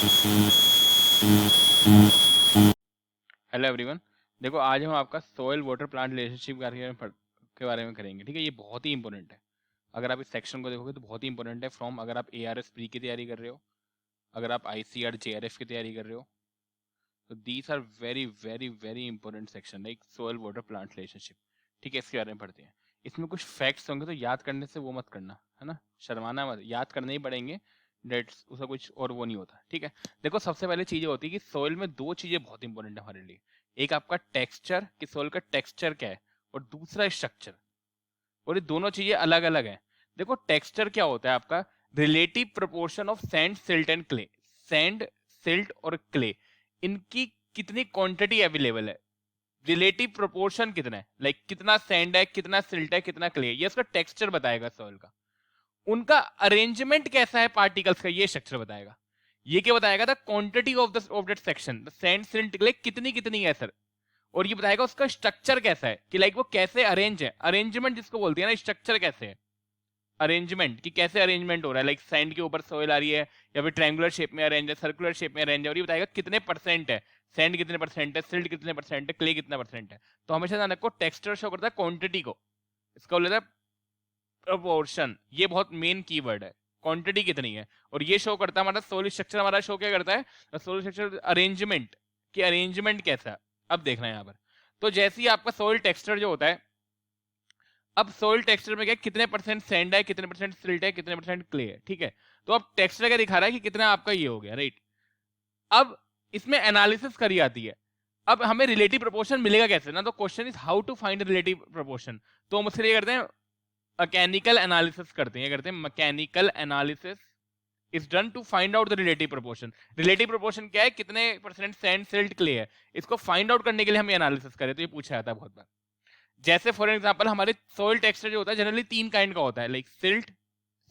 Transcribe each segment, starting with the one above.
Hello everyone. देखो आज हम आपका सोयल वाटर प्लांट रिलेशनशिप के बारे में करेंगे। ठीक है, ये बहुत ही इंपॉर्टेंट है। अगर आप इस सेक्शन को देखोगे तो बहुत ही इंपॉर्टेंट है। फ्रॉम अगर आप ARS प्री की तैयारी कर रहे हो, अगर आप ICR JRF की तैयारी कर रहे हो, तो these are very very very important section like soil water plant relationship. ठीक है, इसके बारे में पढ़ते हैं। इसमें कुछ फैक्ट्स होंगे तो याद करने से वो मत करना, है ना, शर्माना मत, याद करने ही पड़ेंगे। डेट्स उसका कुछ और वो नहीं होता। ठीक है, देखो सबसे पहले चीजें होती है कि सोइल में दो चीजें बहुत इंपॉर्टेंट है हमारे लिए। एक आपका टेक्सचर कि सोइल का टेक्सचर क्या है, और दूसरा स्ट्रक्चर। और ये दोनों चीजें अलग अलग हैं। देखो टेक्सचर क्या होता है आपका, relative proportion of sand silt and clay. Sand, silt और क्ले, इनकी कितनी क्वांटिटी अवेलेबल है, रिलेटिव प्रोपोर्शन कितना है, लाइक कितना सैंड है, कितना सिल्ट है, कितना क्ले है, ये उसका टेक्सचर बताएगा सॉइल का। उनका अरेंजमेंट कैसा है पार्टिकल्स का, ये स्ट्रक्चर बताएगा। ये क्या बताएगा, the quantity of that section, the sand silt clay कितनी कितनी है सर। और ये बताएगा उसका स्ट्रक्चर कैसा है, कि लाइक वो कैसे अरेंज है, अरेंजमेंट जिसको बोलते हैं ना, स्ट्रक्चर कैसे है, अरेंजमेंट कि कैसे अरेंजमेंट हो रहा है, लाइक सैंड के ऊपर सोइल आ रही है, या फिर ट्रायंगुलर शेप में अरेंज है, सर्कुलर शेप में अरेंज है। और ये बताएगा कितने परसेंट है, सैंड कितने परसेंट है, सिल्ट कितने परसेंट है, क्ले कितना परसेंट है। तो हमेशा ध्यान रखो टेक्सचर शो करता है क्वांटिटी को, इसका बोलता है प्रोपोर्शन। ये बहुत मेन कीवर्ड है, क्वांटिटी कितनी है। और ये शो करता है हमारा सोइल स्ट्रक्चर, हमारा शो क्या करता है, सोइल स्ट्रक्चर अरेंजमेंट, कि अरेंजमेंट कैसा है। अब देखना है यहाँ पर, तो जैसे ही आपका सोइल टेक्सचर जो होता है, अब सोइल टेक्सचर में क्या, कितने परसेंट सैंड है, कितने परसेंट सिल्ट है, कितने परसेंट क्ले है। ठीक है, तो अब टेक्सचर क्या दिखा रहा है कि कितना आपका ये हो गया, राइट। अब इसमें एनालिसिस करी आती है। अब हमें रिलेटिव प्रोपोर्शन मिलेगा कैसे ना, तो question is how to find relative proportion. तो हम उसके लिए करते हैं मैकेनिकल एनालिसिस, करते हैं mechanical analysis is done to find out the relative proportion. Relative proportion क्या है, कितने परसेंट सैंड सिल्ट क्ले है, इसको फाइंड आउट करने के लिए हम एनालिसिस करें। तो ये पूछा जाता है बहुत बार। जैसे फॉर एग्जांपल हमारे सोइल टेक्सचर जो होता है जनरली तीन काइंड का होता है, लाइक सिल्ट,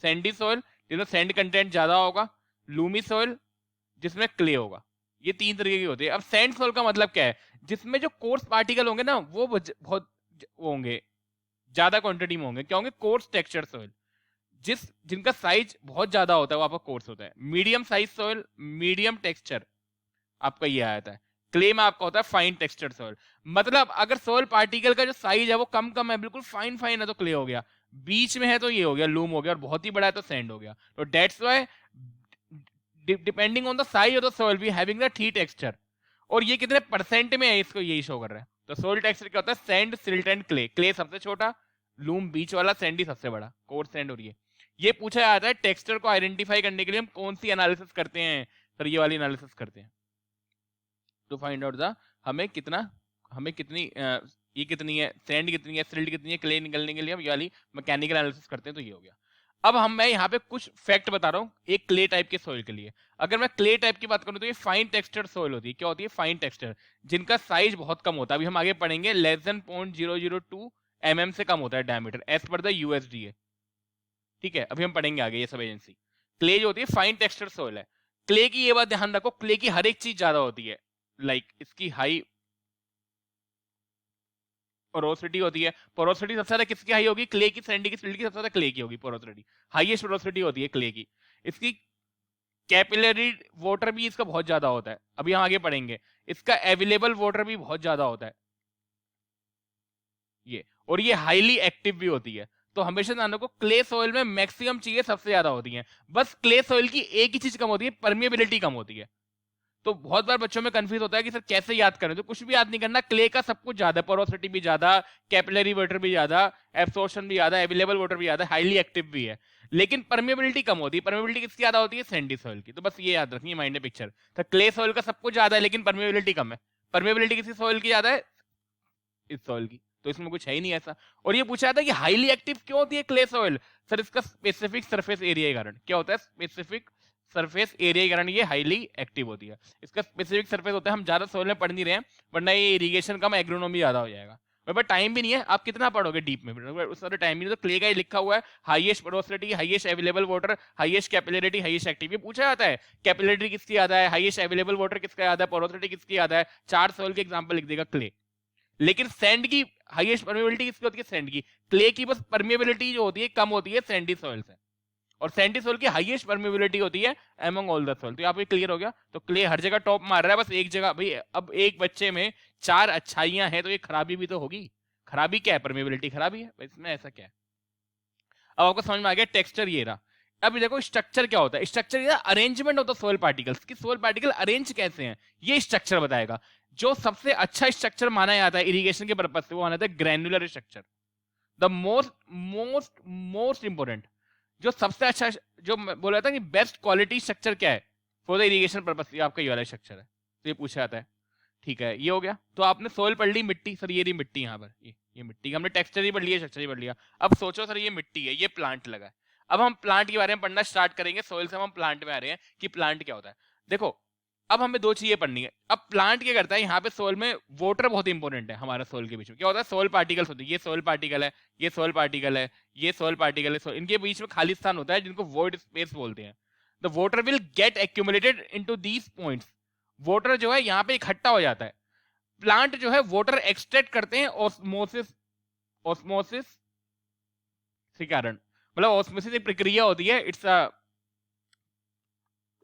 सैंडी सोइल जिसमें सैंड कंटेंट ज्यादा होगा, लूमी सोइल जिसमें क्ले होगा। ये तीन तरीके की होती है। अब सैंड सोइल का मतलब क्या है, जिसमें जो कोर्स पार्टिकल होंगे ना वो बहुत होंगे, ज्यादा क्वांटिटी में होंगे। क्या होंगे, कोर्स टेक्सचर सोइल। जिनका साइज बहुत ज्यादा होता है वो आपका कोर्स होता है। Medium size soil, medium texture, आपका ये आ जाता है। क्ले में आपका होता है फाइन टेक्सचर सोइल। मतलब अगर सोइल पार्टिकल का जो साइज है वो कम कम है, बिल्कुल फाइन फाइन है, तो क्ले हो गया। बीच में है तो ये हो गया लूम हो गया, और बहुत ही बड़ा है तो सैंड हो गया। तो that's why depending on the size of the soil we having the t texture. और ये कितने परसेंट में है इसको यही शो कर रहा है। तो सोइल टेक्सचर क्या होता है, sand, silt and clay. Clay सबसे छोटा, लूम बीच वाला, सैंडी सबसे बड़ा, कोर सैंड। और ये पूछा जाता है टेक्सचर को आइडेंटिफाई करने के लिए हम कौन सी एनालिसिस करते हैं, सर ये वाली एनालिसिस करते हैं। टू फाइंड आउट द हमें कितना, हमें कितनी ये कितनी है, सैंड कितनी है, सिल्ट कितनी है, क्ले निकलने के लिए हम ये वाली मैकेनिकल एनालिसिस करते हैं। तो ये हो गया। अब मैं यहाँ पे कुछ फैक्ट बता रहा हूँ एक क्ले टाइप के सोइल के लिए। अगर मैं क्ले टाइप की बात करूँ तो ये फाइन टेक्सचर सोइल होती है। क्या होती है, फाइन टेक्सचर, जिनका साइज बहुत कम होता है। अभी हम आगे पढ़ेंगे, लेस देन 0.002 mm से कम होता है diameter as per the USDA। ठीक है, अभी हम पढ़ेंगे आगे ये सब एजेंसी। क्ले जो होती है फाइन टेक्सचर सोइल है। क्ले की ये बात ध्यान रखो, क्ले की हर एक चीज ज्यादा होती है, लाइक इसकी हाई पोरोसिटी होती है। पोरोसिटी सबसे ज्यादा किसकी हाई होगी, क्ले की, सैंडी की, सिल्ट की, सबसे ज्यादा क्ले की होगी पोरोसिटी। हाईएस्ट पोरोसिटी होती है क्ले की। इसकी कैपिलरी वाटर भी इसका बहुत ज्यादा होता है, अभी हम आगे पढ़ेंगे। इसका अवेलेबल वाटर भी बहुत ज्यादा होता है ये। और ये हाईली एक्टिव भी होती है। तो हमेशा ध्यान रखो, क्ले सॉइल में मैक्सिमम चीजें सबसे ज्यादा होती हैं। बस क्ले सॉइल की एक ही चीज कम होती है, परमिएबिलिटी कम होती है। तो बहुत बार बच्चों में कंफ्यूज होता है कि सर कैसे याद करें। तो कुछ भी याद नहीं करना, क्ले का सब कुछ ज्यादा, पोरोसिटी भी ज्यादा, कैपिलरी वाटर भी ज्यादा, एब्सॉर्प्शन भी ज्यादा, अवेलेबल वाटर भी ज्यादा, हाईली एक्टिव भी है। लेकिन परमिएबिलिटी कम होती है। परमिएबिलिटी किसकी ज्यादा होती है, सैंडी सॉइल की। तो बस ये याद रखनी, माइंड में पिक्चर। तो क्ले सॉइल का सब कुछ ज्यादा है लेकिन परमिएबिलिटी कम है। परमिएबिलिटी किसी सॉइल की ज्यादा है, इस सॉइल की। तो इसमें कुछ है ही नहीं ऐसा। और ये पूछा था कि हाईली एक्टिव क्यों होती है क्ले सॉइल, सर इसका स्पेसिफिक सरफेस एरिया के कारण। क्या होता है, स्पेसिफिक सरफेस एरिया के कारण ये हाईली एक्टिव होती है। इसका स्पेसिफिक सरफेस होता है, हम ज्यादा सॉइल में पढ़ नहीं रहे हैं, वरना ये इरिगेशन कम, एग्रोनॉमी ज्यादा हो जाएगा। पर टाइम भी नहीं है, आप कितना पढ़ोगे डीप में, उस तरह टाइम नहीं। तो क्ले का ही लिखा हुआ है, highest porosity, highest available water, highest capillarity, highest active. ये पूछा जाता है कैपिलरिटी किसकी ज्यादा है, हाईएस्ट अवेलेबल वाटर किसका ज्यादा है, पोरोसिटी किसकी ज्यादा है। चार सॉइल के एग्जांपल लिख देगा क्ले। लेकिन सैंड की हाईएस्ट परमिएबिलिटी किसकी होती है, सैंड की। क्ले की बस परमिएबिलिटी जो होती है कम होती है सैंडी सॉइल से। और सैंडी सोल की हाईएस्ट परमेबिलिटी होती है एमंग ऑल द सोल। तो आपको क्लियर हो गया। तो क्ले हर जगह टॉप मार रहा है, बस एक जगह भाई अब एक बच्चे में 4 अच्छाइयां हैं तो एक खराबी भी तो होगी। खराबी क्या है? परमेबिलिटी खराबी है, इसमें ऐसा क्या है। अब आपको समझ में आ गया टेक्सचर ये रहा। अब देखो स्ट्रक्चर क्या होता है। स्ट्रक्चर ये arrangement of the soil particles कि सोल पार्टिकल अरेंज कैसे हैं, ये स्ट्रक्चर बताएगा। जो सबसे अच्छा स्ट्रक्चर माना जाता है इरिगेशन के पर्पज से वो माना जाता है granular structure. The most most most important, जो सबसे अच्छा, जो बोला था कि बेस्ट क्वालिटी स्ट्रक्चर क्या है फॉर द इरिगेशन पर्पज, आपका ये वाला स्ट्रक्चर है। तो ये पूछा जाता है। ठीक है, ये हो गया। तो आपने सोल पढ़ ली, मिट्टी, सर ये रही मिट्टी यहाँ पर, ये मिट्टी, हमने टेक्सचर ही पढ़ लिया, स्ट्रक्चर ही पढ़ लिया। अब सोचो सर ये मिट्टी है, ये प्लांट लगा है। अब हम प्लांट के बारे में पढ़ना स्टार्ट करेंगे, सोइल से हम प्लांट में आ रहे हैं कि प्लांट क्या होता है। देखो अब हमें दो चीजें पढ़नी है। अब प्लांट क्या करता है, यहाँ पे सोइल में वाटर बहुत इंपॉर्टेंट है। हमारा सोइल के बीच में क्या होता है, सोइल पार्टिकल्स होते हैं। ये सोइल पार्टिकल है, ये सोइल पार्टिकल है, ये सोइल पार्टिकल है। इनके बीच में खाली स्थान होता है जिनको वॉइड स्पेस बोलते हैं। The water will get accumulated into these points. Water जो है यहाँ पे इकट्ठा हो जाता है। प्लांट जो है वाटर एक्सट्रैक्ट करते हैं ऑस्मोसिस, ऑस्मोसिस के कारण। मतलब ऑस्मोसिस एक प्रक्रिया होती है, इट्स अ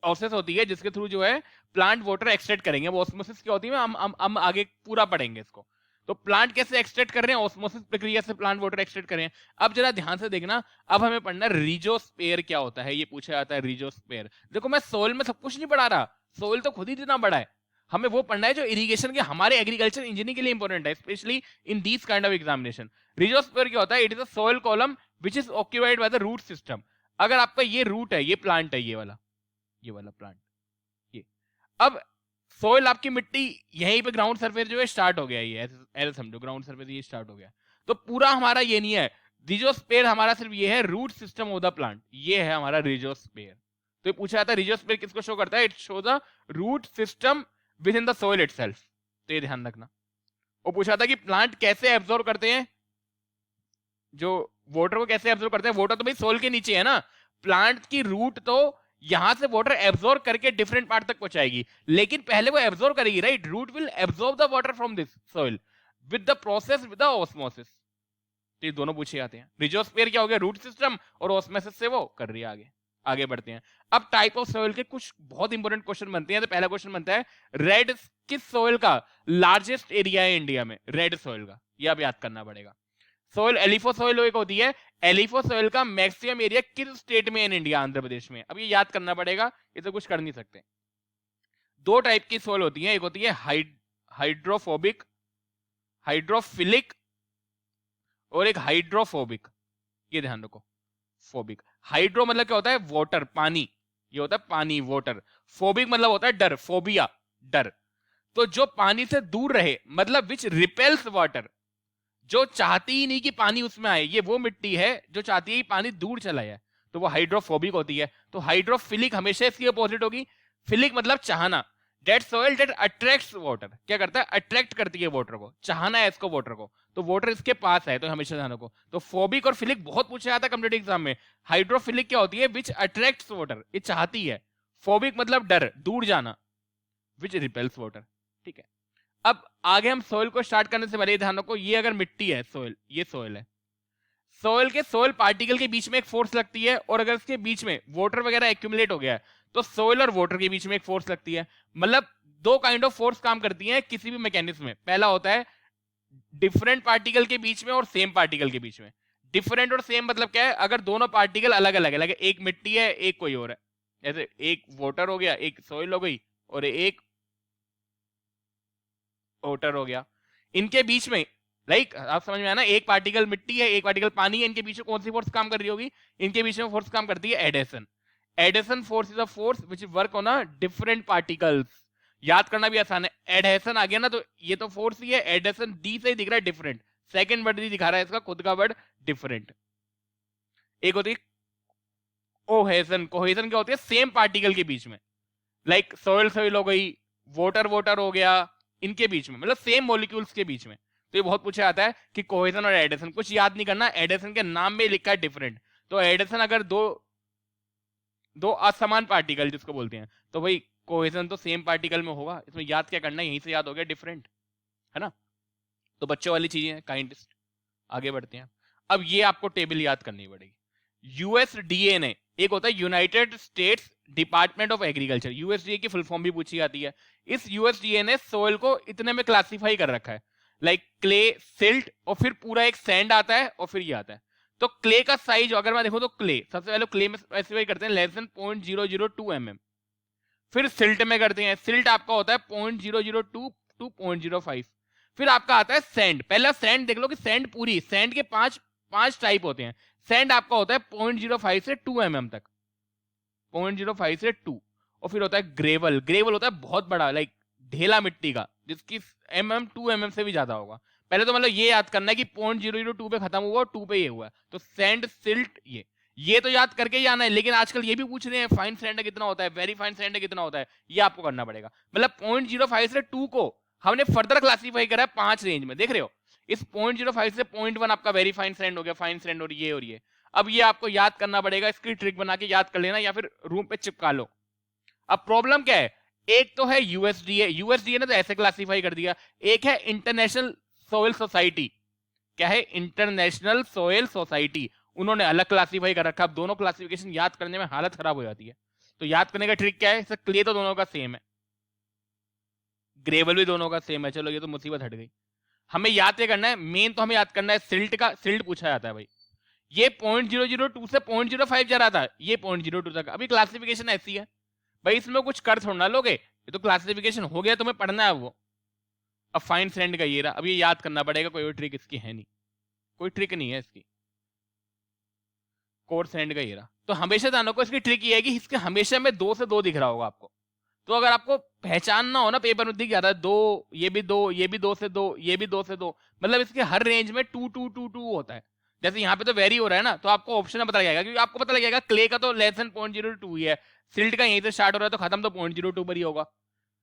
प्रोसेस होती है जिसके थ्रू जो है प्लांट वाटर एक्सट्रैक्ट करेंगे। वो ऑस्मोसिस क्या होती है हम आगे पूरा पढ़ेंगे इसको। तो प्लांट कैसे एक्सट्रैक्ट कर रहे हैं, ऑस्मोसिस प्रक्रिया से प्लांट वाटर एक्सट्रैक्ट कर रहे हैं। अब जरा ध्यान से देखना, अब हमें पढ़ना रिजोस्फीयर क्या होता है, ये पूछा जाता है रिजोस्फीयर। देखो मैं सोइल में सब कुछ नहीं पढ़ा रहा, सोइल तो खुद ही इतना बड़ा है। हमें वो पढ़ना है जो इरिगेशन के, हमारे एग्रीकल्चर इंजीनियरिंग के लिए इंपॉर्टेंट है, specially in these kind of examination. Rhizosphere क्या होता है, it is a soil column which is occupied by the root system. अगर आपका ये रूट है, ये प्लांट है, ये वाला प्लांट, ये। अब सोइल आपकी मिट्टी यहीं पे ग्राउंड सरफेस जो है स्टार्ट हो गया, ये ऐसे समझो ग्राउंड सरफेस ये स्टार्ट हो गया। तो पूरा हमारा ये नहीं है रिजोस्फीयर, हमारा सिर्फ ये है root system of the plant, ये है हमारा रिजोस्फीयर। तो ये पूछा जाता है रिजोस्फीयर किसको शो करता है, it show the root system within the soil itself. तो ये ध्यान रखना। वो पूछा था कि प्लांट कैसे एब्जॉर्ब करते हैं, जो वाटर को कैसे एब्जॉर्ब करते हैं। वाटर तो भाई सोइल के नीचे है ना, प्लांट की रूट तो यहां से वाटर एब्जॉर्ब करके डिफरेंट पार्ट तक पहुंचाएगी, लेकिन पहले वो एब्जॉर्ब करेगी, right. Root will absorb the water from this soil with the process with the osmosis. तो ये दोनों पूछे जाते हैं। रिजोस्फीयर क्या हो गया, रूट सिस्टम, और ऑस्मोसिस से वो कर रही है आगे। आगे बढ़ते हैं। अब टाइप ऑफ सॉइल के कुछ बहुत इंपॉर्टेंट क्वेश्चन बनते हैं। तो पहला क्वेश्चन बनता है, रेड किस सॉइल का लार्जेस्ट एरिया है इंडिया में, रेड सॉइल का, यह अब याद करना पड़ेगा। सोइल एलिफो सोइल एक होती है, एलिफो सोइल का मैक्सिमम एरिया किस स्टेट में इन इंडिया, आंध्र प्रदेश में। अब ये याद करना पड़ेगा, ये तो कुछ कर नहीं सकते। दो टाइप की सोइल होती है, एक होती है हाइड्रोफोबिक, हाइड्रोफिलिक, और एक हाइड्रोफोबिक। ये ध्यान रखो, फोबिक। हाइड्रो मतलब क्या होता है, वाटर, पानी, ये होता है पानी, वाटर। फोबिक मतलब होता है डर, फोबिया, डर। तो जो पानी से दूर रहे, मतलब विच रिपेल्स वाटर, जो चाहती ही नहीं कि पानी उसमें आए, ये वो मिट्टी है जो चाहती है कि पानी दूर चला जाए, तो वो हाइड्रोफोबिक होती है। तो हाइड्रोफिलिक हमेशा इसकी अपोजिट होगी। फिलिक मतलब चाहना, that soil that attracts water, क्या करता है, अट्रैक्ट करती है वाटर को, चाहना है इसको वाटर को, तो वाटर इसके पास है, तो हमेशा ध्यान रखो। तो फोबिक और फिलिक बहुत पूछा जाता है कम्पिटिटिव एग्जाम में। हाइड्रोफिलिक क्या होती है, विच अट्रैक्ट्स वाटर, ये चाहती है। फोबिक मतलब डर, दूर जाना, विच रिपेल्स वाटर। ठीक है, अब आगे हम सोइल को स्टार्ट करने से पहले ध्यान रखो, ये अगर मिट्टी है सोइल, ये सोइल है, सोइल के सोइल पार्टिकल के बीच में एक फोर्स लगती है, और अगर इसके बीच में वाटर वगैरह एक्यूमुलेट हो गया है तो सोइल और वाटर के बीच में एक फोर्स लगती है। मतलब दो काइंड ऑफ फोर्स काम करती है किसी भी मैकेनिज्म में। पहला होता है डिफरेंट पार्टिकल के बीच में और सेम पार्टिकल के बीच में। डिफरेंट और सेम मतलब क्या है, अगर दोनों पार्टिकल अलग अलग है, एक मिट्टी है एक कोई और है, जैसे एक वाटर हो गया, एक सोइल हो गई, और एक वाटर हो गया, इनके बीच में आप समझ में आया ना, एक पार्टिकल मिट्टी है एक पार्टिकल पानी है, इनके बीच में कौन सी फोर्स काम कर रही होगी, इनके बीच में फोर्स काम करती है adhesion. Adhesion force is a force which work on a different particles. याद करना भी आसान है, एडेशन आ गया ना, तो ये तो फोर्स ही है, एडेशन डी से ही दिख रहा है डिफरेंट, सेकंड वर्ड नहीं दिखा रहा है इसका खुद का वर्ड डिफरेंट। एक होती है कोहेजन, कोहेजन क्या होती है, सेम पार्टिकल के बीच में, सोइल सोइल हो गई, वाटर वाटर हो गया, इनके बीच में, मतलब सेम मॉलिक्यूल्स के बीच में। तो ये बहुत पूछा जाता है कि कोहेजन और एडेशन, कुछ याद नहीं करना, एडेशन के नाम में लिखा है डिफरेंट। तो एडेशन अगर दो असमान पार्टिकल जिसको बोलते हैं, तो भाई कोहेजन तो सेम पार्टिकल में होगा, इसमें याद क्या करना है, यहीं से याद हो गया डिफरेंट, है ना। तो बच्चों वाली चीजें हैं, काइंडिस्ट। आगे बढ़ते हैं। अब ये आपको टेबल याद करनी पड़ेगी। यूएसडीए ने एक होता है United states department of agriculture, USDA की फुल फॉर्म भी पूछी जाती है। इस यूएसडीए ने सोइल को इतने में क्लासिफाई कर रखा है, लाइक क्ले, सिल्ट, और फिर पूरा एक सैंड आता है, और फिर ये आता है। तो क्ले का साइज अगर मैं देखूं तो क्ले सबसे पहले क्ले में स्पेसिफाई करते हैं लेस देन 0.002 mm। फिर सिल्ट में करते हैं, सिल्ट आपका होता है 0.002 टू 0.05। फिर आपका आता है सैंड। पहला सैंड देख लो कि सैंड पूरी, सैंड के पांच पांच टाइप होते हैं। सैंड आपका होता है 0.05 से 2 mm तक, 0.05 से 2। और फिर होता है ग्रेवल। ग्रेवल होता है बहुत बड़ा, लाइक ढेला मिट्टी का, जिसकी 2 mm से भी ज्यादा होगा। पहले तो मतलब ये याद करना है कि 0.002 पे खत्म हुआ और 2 पे ये हुआ, तो सैंड, सिल्ट, ये तो याद करके ही आना है। लेकिन आजकल ये भी पूछ रहे हैं फाइन सैंड कितना होता है, वेरी फाइन सैंड कितना होता है, ये आपको करना पड़ेगा। मतलब 0.05 से 2 को हमने फर्दर क्लासिफाई करा है 5 रेंज में, देख रहे हो। इस 0.05 से 0.1 आपका वेरी फाइन सैंड हो गया, फाइन सैंड, और ये। अब ये आपको याद करना पड़ेगा, इसकी ट्रिक बना के याद कर लेना, या फिर रूम पे चिपका लो। अब प्रॉब्लम क्या है, एक तो है यूएसडीए, यूएसडीए ने तो ऐसे क्लासिफाई कर दिया। एक है इंटरनेशनल सोइल सोसाइटी, क्या है, इंटरनेशनल सोइल सोसाइटी, उन्होंने अलग क्लासिफाई कर रखा। अब दोनों क्लासिफिकेशन याद करने में हालत खराब हो जाती है। तो याद करने का ट्रिक क्या है, क्ले तो दोनों का सेम है, ग्रेवल भी दोनों का सेम है, चलो ये तो मुसीबत हट गई। हमें याद ये करना है, मेन तो हमें याद करना है सिल्ट का। सिल्ट पूछा जाता है भाई, ये 0.002 से 0.05 जा रहा था, ये 0.02 तक। अभी क्लासिफिकेशन ऐसी है भाई, इसमें कुछ कर थोड़ा लोगे, ये तो क्लासिफिकेशन हो गया, तुम्हें पढ़ना है वो। अब फाइन सैंड का ये रहा, अब ये याद करना पड़ेगा, कोई और ट्रिक इसकी है नहीं, कोई ट्रिक नहीं है इसकी। कोर्स सैंड का ये रहा। तो हमेशा ध्यान रखो, इसकी ट्रिक ये है कि इसके हमेशा में 2 से 2 दिख रहा होगा आपको। तो अगर आपको पहचानना हो ना, पेपर में दिख जाता है 2, ये भी 2, ये भी 2 से 2, ये भी 2 से 2, मतलब इसके हर रेंज में 2 2 2 2 होता है। जैसे यहाँ पे तो वेरी हो रहा है ना, तो आपको ऑप्शन में पता लग जाएगा, क्योंकि आपको पता लग जाएगा क्ले का तो लेस देन 0.02 ही है, सिल्ट का यहीं से स्टार्ट हो रहा है तो खत्म तो 0.02 पर ही होगा।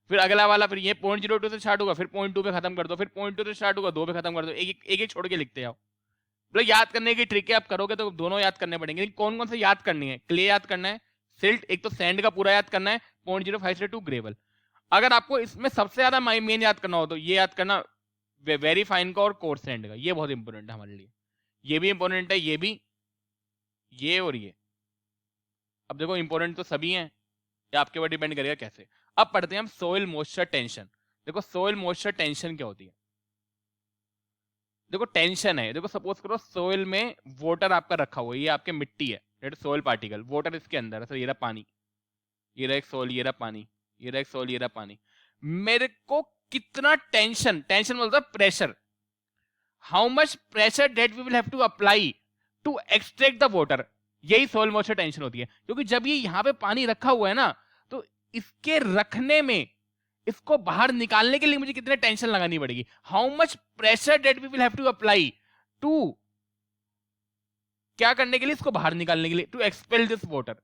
फिर अगला वाला, फिर ये 0.02 से स्टार्ट होगा, फिर 0.2 पे खत्म कर दो, फिर 0.2 से स्टार्ट होगा, 2 पे खत्म कर दो, एक छोड़ के लिखते जाओ। मतलब याद करने की ट्रिक है, आप करोगे तो दोनों याद करने पड़ेंगे। लेकिन कौन कौन से याद करनी है, क्ले याद करना है, सिल्ट, एक तो सैंड का पूरा याद करना है, 0.05 से 2 ग्रेवल। अगर आपको इसमें सबसे ज्यादा मेन याद करना हो तो ये याद करना, वेरी फाइन का और कोर्स सैंड का, ये बहुत इंपॉर्टेंट है हमारे लिए। ये भी इंपॉर्टेंट है, ये भी, ये और ये। अब देखो इंपॉर्टेंट तो सभी हैं, ये आपके ऊपर डिपेंड करेगा कैसे। अब पढ़ते हैं हम सोइल मॉइस्चर टेंशन। देखो सोइल मॉइस्चर टेंशन क्या होती है। देखो टेंशन है, देखो सपोज करो सोइल में वाटर आपका रखा हुआ है, ये आपके मिट्टी है, डेट सोइल पार्टिकल, वाटर इसके अंदर है। सर ये रहा पानी, ये रहा एक सोइल, ये रहा पानी, ये रहा एक सोइल, ये रहा पानी। मेरे को कितना टेंशन, टेंशन बोलता है pressure, how much pressure that we will have to apply to extract the water, यही सोइल मॉइस्चर टेंशन होती है। क्योंकि जब ये यहाँ पे पानी रखा हुआ है ना, तो इसके रखने में, इसको बाहर निकालने के लिए मुझे कितने टेंशन लगानी पड़ेगी, how much pressure that we will have to apply to, क्या करने के लिए, इसको बाहर निकालने के लिए, to expel this water.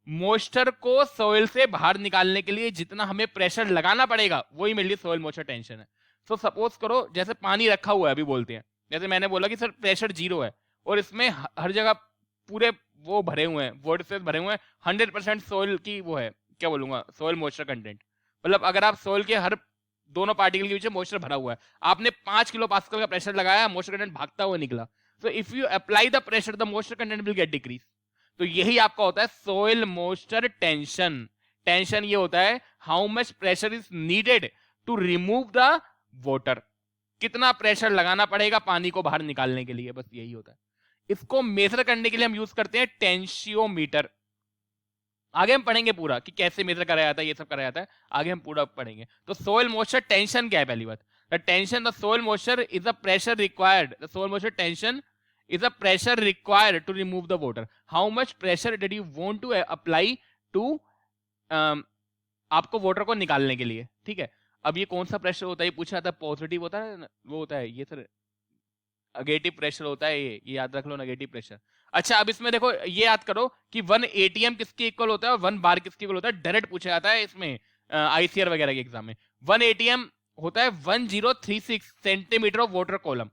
Moisture को सोइल से बाहर निकालने के लिए जितना हमें प्रेशर लगाना पड़ेगा, वही मेरे लिए सोइल मॉइस्चर टेंशन है। तो सपोज करो जैसे पानी रखा हुआ है, अभी बोलते हैं, जैसे मैंने बोला कि सर प्रेशर 0 है, और इसमें हर जगह पूरे वो भरे हुए हैं, वर्टिसेस भरे हुए हैं, 100% सोइल की वो है, क्या बोलूंगा, सोइल मॉइस्चर कंटेंट। मतलब अगर आप सोइल के हर दोनों पार्टिकल के बीच मॉइस्चर भरा हुआ है, आपने 5 किलो पास्कल का प्रेशर लगाया, मॉइस्चर कंटेंट भागता हुआ निकला। So if you apply the pressure, the moisture content will get decrease. तो यही आपका होता है सोइल मॉइस्चर टेंशन। टेंशन ये होता है how much pressure is needed to remove the water, कितना प्रेशर लगाना पड़ेगा पानी को बाहर निकालने के लिए, बस यही होता है। इसको मेजर करने के लिए हम यूज करते हैं टेंशियोमीटर। आगे हम पढ़ेंगे पूरा कि कैसे मेजर कराया जाता है, ये सब कराया जाता है, आगे हम पूरा पढ़ेंगे। तो सोइल मॉइस्चर टेंशन क्या है, पहली बात, the tension, the soil moisture is a pressure required, the soil moisture tension is a pressure required to remove the water. How much pressure did you want to apply to आपको water को निकालने के लिए, ठीक है। अब ये कौन सा प्रेशर होता है, ये पूछा था, पॉजिटिव होता है ना, वो होता है ये सर, नेगेटिव प्रेशर होता है, ये याद रख लो, नेगेटिव प्रेशर। अच्छा अब इसमें देखो, ये याद करो कि 1 ATM किसके इक्वल होता है और 1 बार किसके इक्वल होता है, डायरेक्ट पूछा जाता है इसमें ICR वगैरह के एग्जाम में। 1 ATM होता है 1036 सेंटीमीटर ऑफ वाटर कॉलम।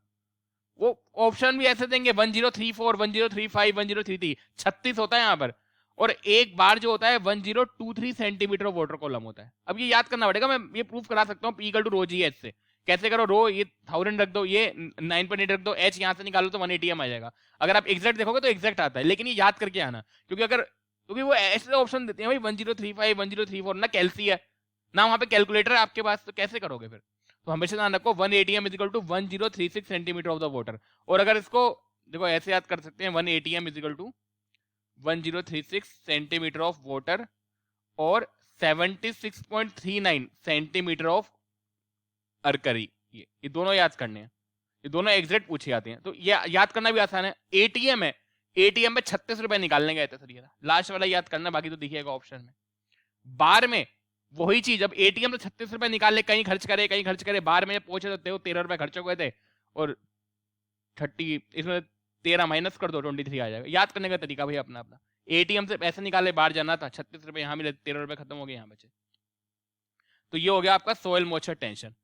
वो ऑप्शन भी ऐसे देंगे 1034, 1035, 1033, 36 होता है यहाँ पर। और एक बार जो होता है 1023 सेंटीमीटर ऑफ वाटर कॉलम होता है। अब ये याद करना पड़ेगा, मैं ये प्रूफ करा सकता हूँ P = रो GH से। कैसे करो, रो ये 1000 रख दो, ये 9.8 रख दो, H यहाँ से निकालो तो 1 ATM आ जाएगा। अगर आप एग्जैक्ट देखोगे तो एग्जैक्ट आता है, लेकिन ये याद करके आना, क्योंकि अगर क्योंकि वो ऐसे ऑप्शन देते हैं भाई 1035 1034 ना कैलसी है ना वहां पे कैलकुलेटर है आपके पास, तो कैसे करोगे फिर। तो हमेशा ध्यान रखो 1 ATM is equal to 1036 centimetre of the water. और अगर इसको देखो ऐसे याद कर सकते हैं 1 ATM is equal to 1036 centimetre of water और 76.39 सेंटीमीटर ऑफ अर्करी। ये दोनों याद करने हैं, ये दोनों एग्जैक्ट पूछे जाते हैं, तो ये याद करना भी आसान है। एटीएम है, एटीएम में 36 रुपए निकालने गए थे सर, ये लास्ट वाला याद करना, बाकी तो दिखेगा ऑप्शन में। बार में वही चीज, अब एटीएम से 36 रुपए निकाल ले, कहीं खर्च करे कहीं खर्च करे, बार में पहुंचे तो 13 रुपए खर्च हो गए थे और 30 इसमें 13 माइनस कर दो 23 आ जाएगा। याद करने का तरीका भाई अपना अपना। एटीएम से पैसे निकाले बाहर जाना था, 36 रुपए यहाँ मिले, 13 रुपए खत्म हो गए यहाँ बचे। तो ये हो गया आपका सोयल मॉइस्चर टेंशन।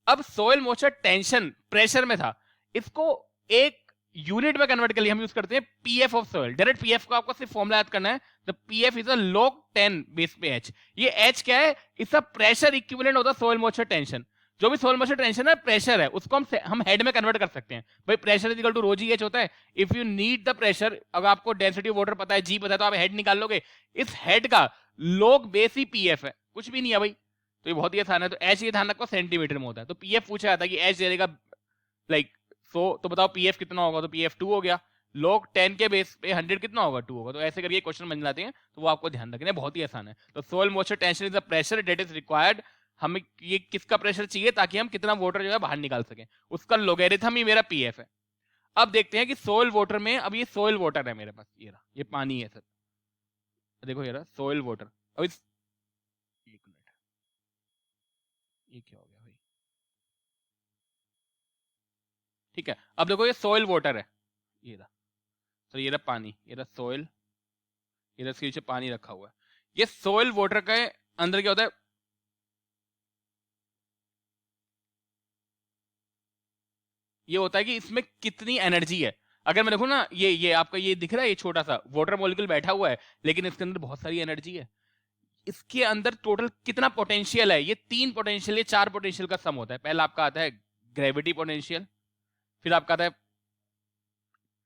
अब सोयल मॉइस्चर टेंशन प्रेशर में था, इसको एक यूनिट में कन्वर्ट के लिए हम यूज करते हैं PF of soil. Direct PF को आपको सिर्फ फॉर्मूला याद करना है, the PF is a log 10 base पे एच। ये एच क्या है, इसका प्रेशर इक्विवेलेंट होता है सोयल मॉइस्चर टेंशन। जो भी सोयल मॉइस्चर टेंशन है प्रेशर है, उसको हम हेड में कन्वर्ट कर सकते हैं। भाई pressure is equal to rho g h होता है। If you need the pressure, अगर आपको डेंसिटी ऑफ वाटर पता है, जी पता है, तो आप हेड निकाल लोगे। इस हेड का log बेस ही पीएफ है, कुछ भी नहीं है भाई। तो ये बहुत ही आसान है। तो एच ये ध्यान रखो सेंटीमीटर में होता है। तो पीएफ पूछा जाता है कि एच दे देगा लाइक 100, तो बताओ पीएफ कितना होगा, तो पीएफ 2 हो गया। log 10 के बेस पे 100 कितना होगा, 2 होगा। तो ऐसे करके क्वेश्चन बन जाते हैं, तो वो आपको ध्यान रखना है, बहुत ही आसान है। तो soil moisture tension is the pressure that is required. हमें ये किसका प्रेशर चाहिए ताकि हम कितना वाटर जो है बाहर निकाल सकें, उसका लोगैरिथम ही मेरा पीएफ है। अब देखते हैं कि सोयल वाटर में, अब ये सोयल वाटर है मेरे पास, ये रहा, ये पानी है सर, देखो ये रहा सोयल वाटर। अब इस एक मिनट, ये क्या हो गया भाई, ठीक है। अब देखो ये सोयल वाटर है, ये रहा, तो ये रहा पानी, ये रहा सोयल, ये रहा इसके नीचे पानी रखा हुआ है। ये सोयल वाटर के अंदर क्या होता है, ये होता है कि इसमें कितनी एनर्जी है। अगर मैं देखूं ना, ये आपका ये दिख रहा है, ये छोटा सा वाटर मॉलिक्यूल बैठा हुआ है, लेकिन इसके अंदर बहुत सारी एनर्जी है। इसके अंदर टोटल कितना पोटेंशियल है, ये 3 पोटेंशियल, ये 4 पोटेंशियल का सम होता है। पहला आपका आता है ग्रेविटी पोटेंशियल, फिर आपका आता है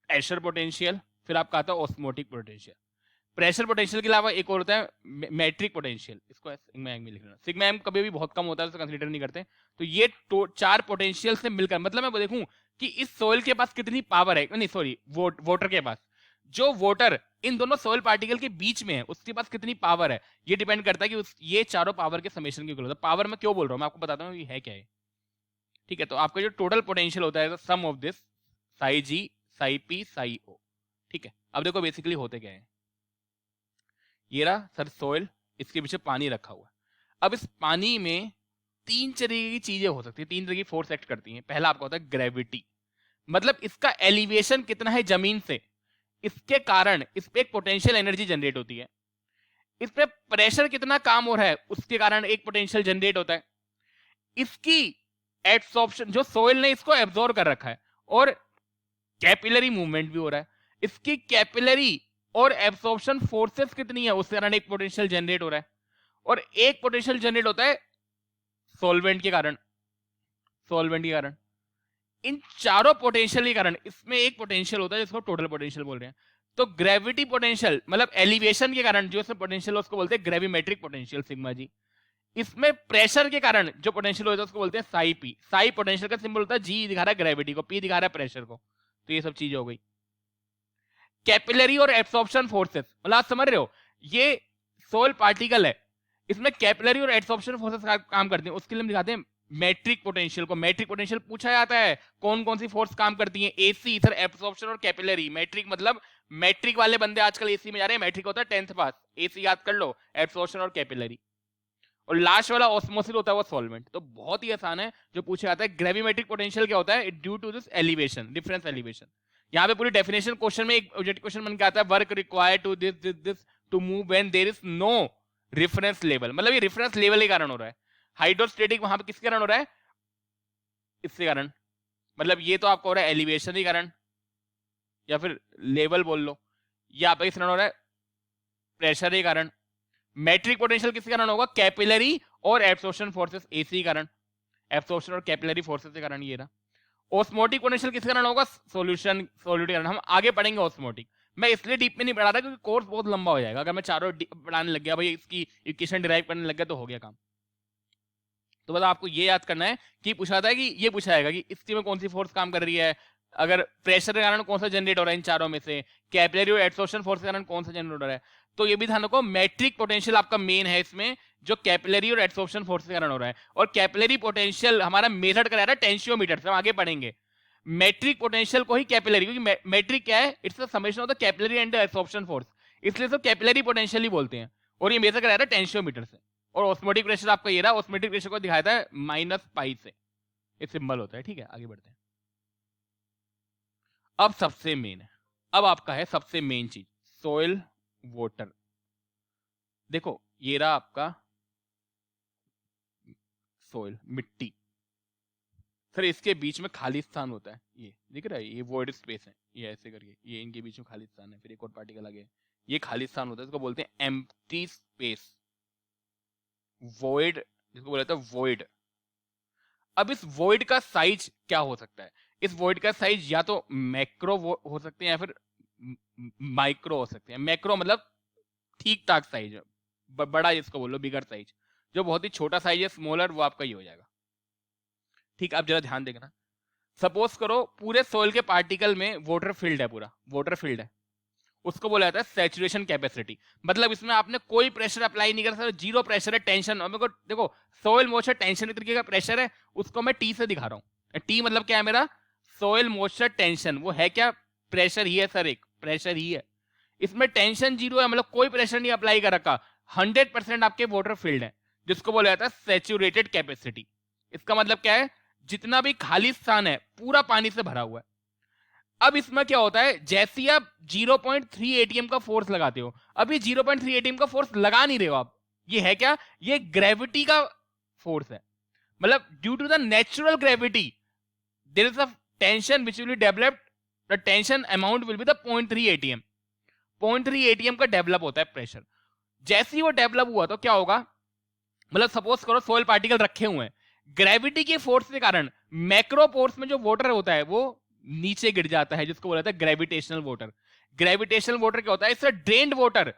प्रेशर पोटेंशियल, फिर आपका आता है ऑस्मोटिक पोटेंशियल। प्रेशर पोटेंशियल के अलावा एक और होता है मैट्रिक पोटेंशियल, इसको सिग्मा एम में लिख लेना। सिग्मा एम कभी भी बहुत कम होता है, तो कंसीडर नहीं करते। तो ये 4 पोटेंशियल से मिलकर, मतलब मैं देखूं कि इस सोइल के पास कितनी पावर है, नहीं सॉरी वाटर के पास, जो वाटर इन दोनों सोइल पार्टिकल के बीच में है उसके पास कितनी पावर है, ये डिपेंड करता है कि ये चारों पावर के समेशन की इक्वल होता है। पावर में क्यों बोल रहा हूं मैं आपको बताता हूँ ये है क्या है, ठीक है। तो आपका जो टोटल पोटेंशियल होता है sum of this psi G psi P psi O, ठीक है। अब देखो बेसिकली होते क्या है, ये रहा सर सोइल, इसके पीछे पानी रखा हुआ है। अब इस पानी में 3 तरीके की चीजें हो सकती है, 3 तरह की फोर्स एक्ट करती हैं। पहला आपका होता है ग्रेविटी, मतलब इसका एलिवेशन कितना है जमीन से, इसके कारण इस पे एक पोटेंशियल एनर्जी जनरेट होती है। इस पे प्रेशर कितना काम हो रहा है, उसके कारण एक पोटेंशियल जनरेट होता है। इसकी एब्सॉर्प्शन, जो सोइल ने इसको एब्जॉर्ब कर रखा है, और कैपिलरी मूवमेंट भी हो रहा है। इसकी कैपिलरी और एब्सॉर्प्शन फोर्सेस कितनी है, उसके कारण एक पोटेंशियल जनरेट हो रहा है। और एक पोटेंशियल जनरेट होता है सॉल्वेंट के कारण, सॉल्वेंट के कारण। इन चारों पोटेंशियल के कारण इसमें एक पोटेंशियल होता है जिसको टोटल पोटेंशियल बोल रहे हैं। तो ग्रेविटी पोटेंशियल मतलब एलिवेशन के कारण जो इसमें पोटेंशियल उसको बोलते हैं ग्रेविमेट्रिक पोटेंशियल सिग्मा जी। इसमें प्रेशर के कारण जो पोटेंशियल होता है उसको बोलते हैं साई पी। साई पोटेंशियल का सिंबल होता है, जी दिखा रहा है ग्रेविटी को, पी दिखा रहा है प्रेशर को। तो ये सब चीजें हो गई। कैपिलरी और एब्सॉर्प्शन फोर्सेस, मतलब आप समझ रहे हो, ये सोल पार्टिकल है, इसमें कैपिलरी और एब्सॉर्प्शन फोर्सेस काम करते हैं। उसके लिए हम दिखाते हैं मैट्रिक पोटेंशियल को। मैट्रिक पोटेंशियल पूछा जाता है कौन कौन सी फोर्स काम करती हैं, एसी सर, एब्सॉर्प्शन और कैपिलरी। मैट्रिक मतलब मैट्रिक वाले बंदे आजकल एसी में जा रहे हैं, मैट्रिक होता है 10th पास, एसी याद कर लो, एब्सॉर्प्शन और कैपिलरी। और लास्ट वाला ऑस्मोसिस होता है वो सॉल्वेंट। तो बहुत ही आसान है, जो पूछा जाता है ग्रेविमेट्रिक पोटेंशियल क्या होता है, due to this elevation, difference elevation. यहाँ पे पूरी डेफिनेशन क्वेश्चन में एक ऑब्जेक्टिव क्वेश्चन बन के आता है, work required to this this this to move when there is no reference level, मतलब ये रेफरेंस लेवल के कारण हो रहा है। हाइड्रोस्टेटिक वहां पे किसके कारण हो रहा है, इसके कारण, मतलब ये तो आपको हो रहा है एलिवेशन के कारण, या फिर लेवल बोल लो, या पे किस कारण हो रहा है, प्रेशर के कारण। मैट्रिक पोटेंशियल किसके कारण होगा, कैपिलरी और एब्सॉर्प्शन फोर्सेस, एसी के कारण, एब्सॉर्प्शन और कैपिलरी फोर्सेस के कारण ये रहा। ऑस्मोटिक पोटेंशियल किसके कारण होगा, सॉल्यूशन सॉल्यूट के कारण। हम आगे पढ़ेंगे ऑस्मोटिक, मैं इसलिए डीप में नहीं पढ़ा रहा क्योंकि कोर्स बहुत लंबा हो जाएगा। अगर मैं चारों पढ़ाने लग गया, भाई इसकी इक्वेशन डिराइव करने लग गया, तो हो गया काम। तो बस आपको ये याद करना है कि पूछा था कि ये पूछा जाएगा कि इसकी में कौन सी फोर्स काम कर रही है, अगर प्रेशर के कारण कौन सा जनरेट हो रहा है इन चारों में से, कैपिलरी और एडसोर्प्शन फोर्स के कारण कौन सा जनरेट हो रहा है। तो ये भी ध्यान रखो, मैट्रिक पोटेंशियल आपका मेन है इसमें, जो कैपिलरी और एडसोर्प्शन फोर्स के कारण हो रहा है। और कैपिलरी पोटेंशियल हमारा मेथड कराया था टेंशियोमीटर से, हम आगे पढ़ेंगे। मैट्रिक पोटेंशियल को ही कैपिलरी, क्योंकि मैट्रिक क्या है, it's the summation of the capillary and adsorption force, इसलिए सब कैपिलरी पोटेंशियल ही बोलते हैं। और ये मेथड कराया था टेंशियोमीटर से। और ऑस्मोटिक प्रेशर आपका ये रहा, ऑस्मोटिक प्रेशर को दिखाया था -π से, ये सिंबल होता है। ठीक है, आगे बढ़ते हैं। अब सबसे मेन है, अब आपका है सबसे मेन चीज, सोइल वाटर। देखो ये रहा आपका सोइल, मिट्टी। सर इसके बीच में खाली स्थान होता है, ये दिख रहा है, ये वॉइड स्पेस है, ये ऐसे करके, ये इनके बीच में खाली स्थान है, फिर एक और पार्टिकल आगे, ये खाली स्थान होता है, इसको बोलते हैं एम्प्टी स्पेस, वॉइड, जिसको बोला जाता है वॉइड। अब इस वॉइड का साइज क्या हो सकता है? इस वॉइड का साइज या तो मैक्रो हो सकते हैं या फिर माइक्रो हो सकते हैं। मैक्रो मतलब ठीक ठाक साइज है, बड़ा जिसको बोलो, बिगर साइज। जो बहुत ही छोटा साइज है, स्मॉलर, वो आपका ये हो जाएगा। ठीक, आप जरा ध्यान देखना। सपोज करो पूरे सोइल के पार्टिकल में वाटर फील्ड है, पूरा वाटर फील्ड है, उसको बोला जाता है सैचुरेशन कैपेसिटी। मतलब इसमें आपने कोई प्रेशर अप्लाई नहीं कर सकते, जीरो प्रेशर है, टेंशन। और मेरे को देखो, सोइल मॉइस्चर टेंशन एक तरीके का प्रेशर है, उसको मैं टी से दिखा रहा हूँ। टी मतलब क्या है मेरा? Soil moisture tension. वो है क्या? प्रेशर ही है सर, एक प्रेशर ही है। इसमें टेंशन जीरो है, मतलब कोई प्रेशर नहीं अप्लाई कर रखा, 100% आपके वाटर फील्ड है, जिसको बोला जाता है सैचुरेटेड कैपेसिटी। इसका मतलब क्या है? जितना भी खाली स्थान है पूरा पानी से भरा हुआ है। अब इसमें क्या होता है, जैसे ही आप 0.3 एटीएम का फोर्स लगाते हो, अभी 0.3 एटीएम का फोर्स लगा नहीं रहे हो आप, ये है क्या? ये ग्रेविटी का फोर्स है। मतलब due to the natural gravity there is a tension which will be developed, the tension amount will be the 0.3 ATM. 0.3 ATM का डेवलप होता है प्रेशर। जैसे ही वो डेवलप हुआ तो क्या होगा, मतलब सपोज करो सोइल पार्टिकल रखे हुए हैं, ग्रेविटी के फोर्स के कारण मैक्रो पोर्स में जो वाटर होता है वो नीचे गिर जाता है, जिसको बोला जाता है ग्रेविटेशनल वाटर। ग्रेविटेशनल वाटर क्या होता है? इससे ड्रेन्ड वाटर,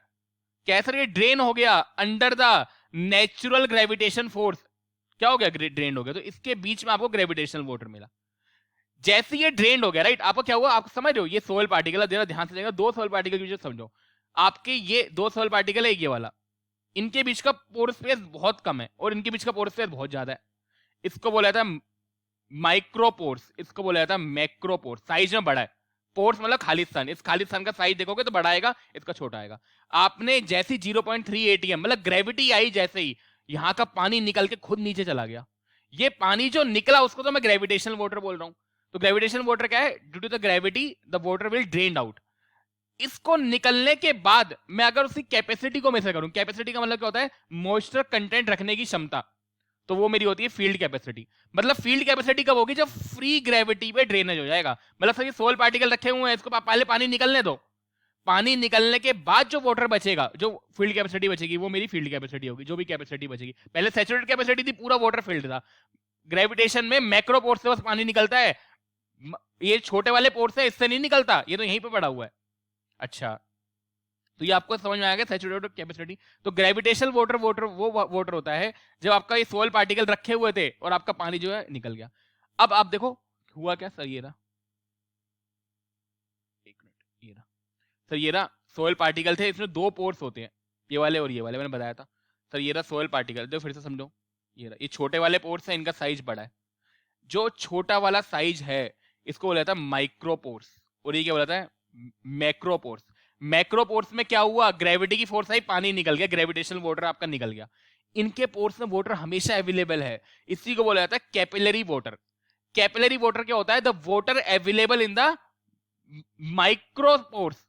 कैसे ये ड्रेन हो गया under the natural gravitation force. क्या हो गया? ड्रेन हो गया। तो इसके बीच में आपको ग्रेविटेशनल वाटर मिला। जैसे ये ड्रेन हो गया, राइट, आपको क्या हुआ? आप समझ रहे हो, ये सोइल पार्टिकल है, ध्यान से देखना, दो सोइल पार्टिकल के बीच समझो। आपके ये दो सोइल पार्टिकल है, ये वाला, इनके बीच का पोर स्पेस बहुत कम है और इनके बीच का पोर स्पेस बहुत ज्यादा है। इसको बोला जाता है माइक्रोपोर्स, इसको बोला जाता है मैक्रोपोर्स। साइज में बड़ा है, पोर्स मतलब खाली स्थान। इस खाली स्थान का साइज देखोगे तो बड़ा आएगा, इसका छोटा आएगा। आपने जैसे 0.3 एटीएम, मतलब ग्रेविटी आई, जैसे ही यहां का पानी निकल के खुद नीचे चला गया। ये पानी जो निकला उसको तो मैं ग्रेविटेशनल वाटर बोल रहा हूं। तो ग्रेविटेशनल वाटर क्या है? Due to the gravity the water will drain out. इसको निकलने के बाद मैं अगर उसकी कैपेसिटी को मेजर करूं, कैपेसिटी का मतलब क्या होता है? मॉइस्चर कंटेंट रखने की क्षमता, तो वो मेरी होती है फील्ड कैपेसिटी। मतलब फील्ड कैपेसिटी कब होगी? जब फ्री ग्रेविटी पे ड्रेनेज हो जाएगा। मतलब सर ये सोल पार्टिकल रखे हुए हैं, इसको पहले पानी निकलने दो, पानी निकलने के बाद जो वाटर बचेगा, जो फील्ड कैपेसिटी बचेगी, वो मेरी फील्ड कैपेसिटी होगी। जो भी कैपेसिटी बचेगी, पहले सैचुरेटेड कैपेसिटी थी, पूरा वाटर फील्ड था। ग्रेविटेशन में मैक्रो पोर्स से बस पानी निकलता है, ये छोटे वाले पोर्स से इससे नहीं निकलता, ये तो यहीं पे पड़ा हुआ है। अच्छा, तो ये आपको समझ में आ गया सैचुरेटेड कैपेसिटी। तो ग्रेविटेशनल वाटर वो वाटर होता है जब आपका ये सोइल पार्टिकल रखे हुए थे और आपका पानी जो है निकल गया। अब आप देखो हुआ क्या सर, ये रहा, एक मिनट, ये रहा सर, ये रहा सोइल पार्टिकल थे, इसमें दो पोर्स होते हैं, ये वाले और ये वाले, मैंने बताया था सर। ये रहा सोइल पार्टिकल, देखो फिर से समझो, ये रहा, ये छोटे वाले पोर्स है, इनका साइज बड़ा है। जो छोटा वाला साइज है इसको बोला जाता है माइक्रोपोर्स, और ये क्या बोला जाता है? मैक्रोपोर्स। मैक्रोपोर्स में क्या हुआ? ग्रेविटी की फोर्स आई, पानी निकल गया, ग्रेविटेशनल वाटर आपका निकल गया। इनके पोर्स में वाटर हमेशा अवेलेबल है, इसी को बोला जाता है कैपिलरी वाटर। कैपिलरी वाटर क्या होता है? The water available in the micropores.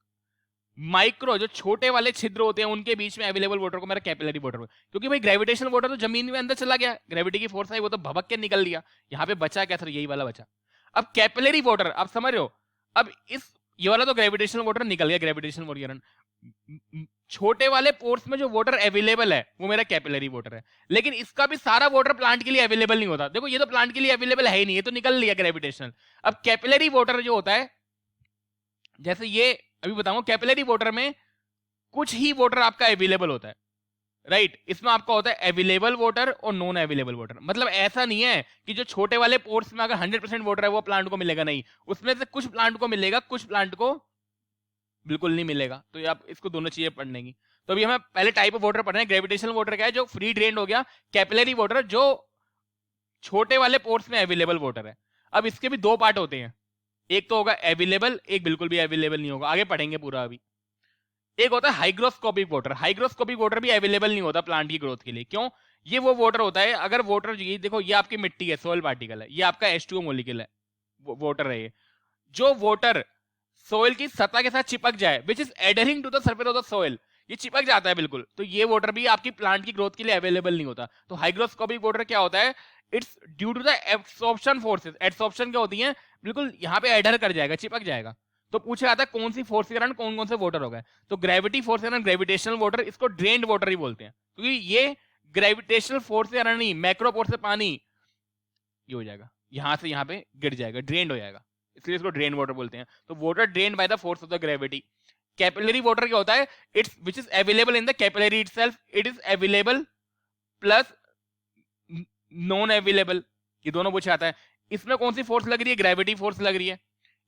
Micro जो छोटे वाले छिद्र होते हैं उनके बीच में अवेलेबल वाटर को मेरा कैपिलरी वाटर, क्योंकि भाई ग्रेविटेशनल वाटर तो जमीन में अंदर चला गया, ग्रेविटी की फोर्स आई, वो तो भबक के निकल लिया। यहाँ पे बचा क्या सर? यही वाला बचा। अब कैपिलरी वाटर, आप समझ रहे हो? अब इस ये वाला तो ग्रेविटेशनल वाटर निकल गया, ग्रेविटेशनल वाटर, छोटे वाले पोर्स में जो वाटर अवेलेबल है वो मेरा कैपिलरी वाटर है। लेकिन इसका भी सारा वाटर प्लांट के लिए अवेलेबल नहीं होता। देखो ये तो प्लांट के लिए अवेलेबल है ही नहीं, ये तो निकल लिया ग्रेविटेशनल। अब कैपिलरी वाटर जो होता है, जैसे ये अभी बताऊंगा कैपिलरी वाटर में कुछ ही वाटर आपका अवेलेबल होता है, राइट इसमें आपका होता है अवेलेबल वाटर और नॉन अवेलेबल वाटर। मतलब ऐसा नहीं है कि जो छोटे वाले पोर्स में अगर 100% वाटर है वो प्लांट को मिलेगा, नहीं, उसमें से कुछ प्लांट को मिलेगा, कुछ प्लांट को बिल्कुल नहीं मिलेगा। तो ये आप इसको दोनों चीजें पढ़ने की। तो अभी हमें पहले टाइप ऑफ वाटर पढ़ना है। ग्रेविटेशनल वाटर क्या है, जो फ्री ड्रेन हो गया। कैपिलरी वाटर जो छोटे वाले पोर्स में अवेलेबल वाटर है। अब इसके भी दो पार्ट होते हैं, एक तो होगा अवेलेबल, एक बिल्कुल भी अवेलेबल नहीं होगा, आगे पढ़ेंगे पूरा। अभी एक होता है हाइग्रोस्कोपिक वाटर। हाइग्रोस्कोपिक वाटर भी अवेलेबल नहीं होता प्लांट की ग्रोथ के लिए। क्यों? ये वो वाटर होता है, अगर वाटर देखो ये आपकी मिट्टी है, सोयल पार्टिकल है, ये आपका H2O मॉलिक्यूल है, वाटर है ये। जो वाटर सोयल की सतह के साथ चिपक जाए, which is adhering to the surface of the soil, ये चिपक जाता है बिल्कुल, तो ये वाटर भी आपकी प्लांट की ग्रोथ के लिए अवेलेबल नहीं होता। तो हाइग्रोस्कोपिक वाटर क्या होता है, it's due to the absorption forces. Absorption क्या होती है, बिल्कुल यहाँ पे एडहर कर जाएगा, चिपक जाएगा। तो पूछा जाता है कौन सी फोर्स के कारण कौन कौन से वाटर हो गए, तो ग्रेविटी फोर्स के कारण ग्रेविटेशनल वाटर, इसको ड्रेन्ड वाटर ही बोलते हैं, क्योंकि ये ग्रेविटेशनल फोर्स के कारण नहीं, मैक्रो फोर्स से पानी ये हो जाएगा, यहां से यहाँ पे गिर जाएगा, ड्रेन्ड हो जाएगा, इसलिए इसको ड्रेन वाटर बोलते हैं। तो water drain by the force of the gravity. Capillary water क्या होता है, it's which is available in the capillary itself, it is available plus non available, ये दोनों पूछा जाता है। इसमें कौन सी फोर्स लग रही है, ग्रेविटी फोर्स लग रही है।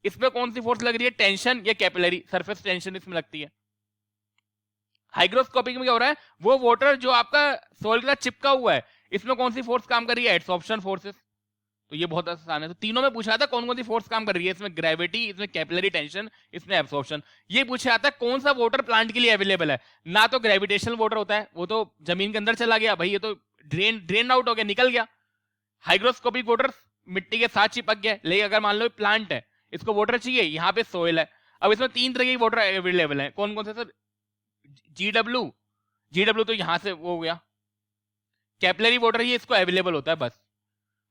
इसमें कौन सी फोर्स लग रही है, टेंशन या कैपिलरी सरफेस टेंशन इसमें लगती है। हाइग्रोस्कोपिक में क्या हो रहा है, वो वाटर जो आपका सॉइल के साथ चिपका हुआ है, इसमें कौन सी फोर्स काम कर रही है, एब्सॉर्प्शन फोर्सेस। तो ये बहुत आसान है। तो तीनों में पूछा था कौन कौन सी फोर्स काम कर रही है, इसमें ग्रेविटी, इसमें कैपिलरी टेंशन, इसमें एब्सॉर्प्शन। ये पूछा जाता है कौन सा वाटर प्लांट के लिए अवेलेबल है। ना तो ग्रेविटेशनल वाटर होता है, वो तो जमीन के अंदर चला गया भाई, ये तो ड्रेन आउट हो गया, निकल गया। हाइग्रोस्कोपिक वाटर मिट्टी के साथ चिपक गया। लेकिन अगर मान लो प्लांट है, इसको वाटर चाहिए, यहाँ पे सोइल है, अब इसमें तीन तरह की वाटर अवेलेबल है, कौन कौन से सर, जीडब्ल्यू तो यहां से वो हो गया, कैपिलरी वाटर ही इसको अवेलेबल होता है बस।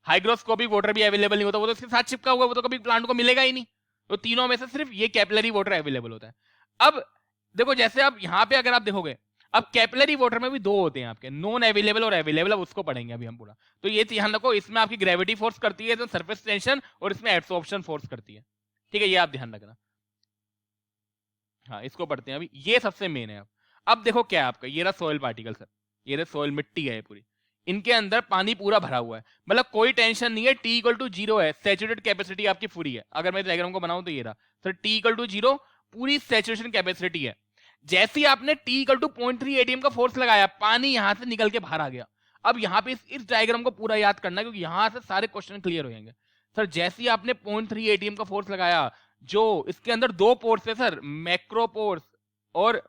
हाइग्रोस्कोपिक वाटर भी अवेलेबल नहीं होता, वो तो इसके साथ चिपका हुआ, वो तो कभी प्लांट को मिलेगा ही नहीं। तो तीनों में से सिर्फ ये कैपिलरी वाटर अवेलेबल होता है। अब देखो जैसे आप यहाँ पे अगर आप देखोगे, अब कैपिलरी वाटर में भी दो होते हैं आपके, नॉन अवेलेबल और अवेलेबल, अब उसको पढ़ेंगे अभी हम पूरा। तो ये ध्यान रखो, इसमें आपकी ग्रेविटी फोर्स करती है, तो सरफेस टेंशन, और इसमें एब्सॉर्प्शन फोर्स करती है, ठीक है, ये आप ध्यान रखना। हाँ इसको पढ़ते हैं अभी, ये सबसे मेन है। अब देखो क्या है आपका, ये रहा सॉइल पार्टिकल सर, ये रहा सॉइल, मिट्टी है पूरी, इनके अंदर पानी पूरा भरा हुआ है, मतलब कोई टेंशन नहीं है, T इक्वल टू 0 है, सैचुरेटेड कैपेसिटी आपकी पूरी है। अगर मैं डायग्राम को बनाऊं तो ये रहा सर, T इक्वल टू 0 पूरी सैचुरेशन कैपेसिटी है। जैसे ही आपने T इक्वल टू 0.3 ATM का फोर्स लगाया, पानी यहां से निकल के बाहर आ गया। अब यहाँ पे इस डायग्राम को पूरा याद करना है, क्योंकि यहां से सारे क्वेश्चन क्लियर हो जाएंगे। सर जैसे ही आपने 0.3 ATM का फोर्स लगाया, जो इसके अंदर दो पोर्स है सर, मैक्रोपोर्स और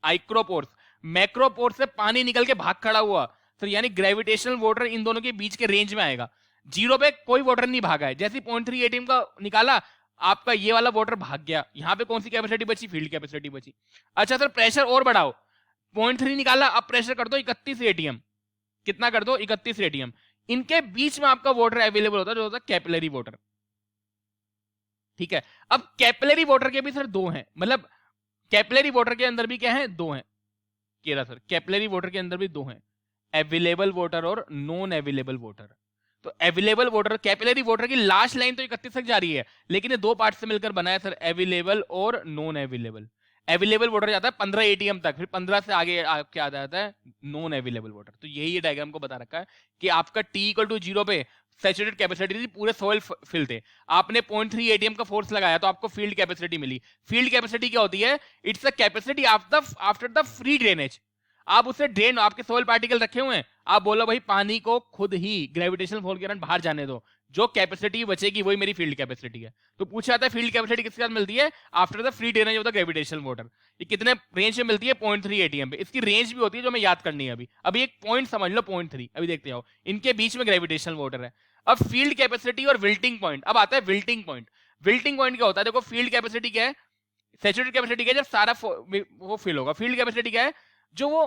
आइक्रोपोर्स। मैक्रोपोर्स से पानी निकल के भाग खड़ा हुआ सर, यानी ग्रेविटेशनल वाटर इन दोनों के बीच के रेंज में आएगा। जीरो पे कोई वाटर नहीं भागा है, जैसे 0.3 ATM का निकाला, आपका ये वाला वाटर भाग गया। यहाँ पे कौन सी कैपेसिटी बची, फील्ड कैपेसिटी बची। अच्छा सर प्रेशर और बढ़ाओ, 0.3 निकाला, अब प्रेशर कर दो 31 ATM, कितना कर दो, 31 ATM। इनके बीच में आपका वाटर अवेलेबल होता है, जो होता है कैपिलरी वाटर, ठीक है। अब कैपिलरी वाटर के भी सर दो हैं, मतलब कैपिलरी वाटर के अंदर भी क्या है, दो हैं, केरा सर, कैपिलरी वाटर के अंदर भी दो हैं, अवेलेबल वाटर और नॉन अवेलेबल वाटर। तो अवेलेबल वाटर, कैपिलरी वाटर की लास्ट लाइन तो 31 तक जा रही है, लेकिन ये दो पार्ट से मिलकर बना है सर, अवेलेबल और नॉन अवेलेबल। अवेलेबल वाटर जाता है 15 ATM तक, फिर 15 से आगे क्या आ जाता है, नॉन अवेलेबल वाटर। तो यही डायग्राम को बता रखा है कि आपका T इक्वल टू 0 पे सैचुरेटेड कैपेसिटी थी, पूरे सॉइल फिल थे, आपने 0.3 ATM का फोर्स लगाया तो आपको फील्ड कैपेसिटी मिली। फील्ड कैपेसिटी क्या होती है, it's a capacity after the free drainage. आप उसे ड्रेन, आपके सोइल पार्टिकल रखे हुए हैं, आप बोलो भाई पानी को खुद ही ग्रेविटेशनल फोर्स के कारण बाहर जाने दो, जो कैपेसिटी बचेगी वही मेरी फील्ड कैपेसिटी है। तो पूछा जाता है फील्ड कैपेसिटी किसके साथ मिलती है, after the free drainage of the gravitational water. ये कितने रेंज में मिलती है, 0.3 ATM पे। इसकी रेंज भी होती है जो मैं याद करनी है अभी। अभी एक पॉइंट समझ लो, 0.3 अभी देखते हो, इनके बीच में ग्रेविटेशनल वाटर है। अब फील्ड कैपेसिटी और विल्टिंग पॉइंट, अब आता है विल्टिंग पॉइंट। विल्टिंग पॉइंट क्या होता है, देखो फील्ड कैपेसिटी क्या है, सैचुरेटेड कैपेसिटी क्या है, जब सारा वो फिल होगा। फील्ड कैपेसिटी क्या है, जो वो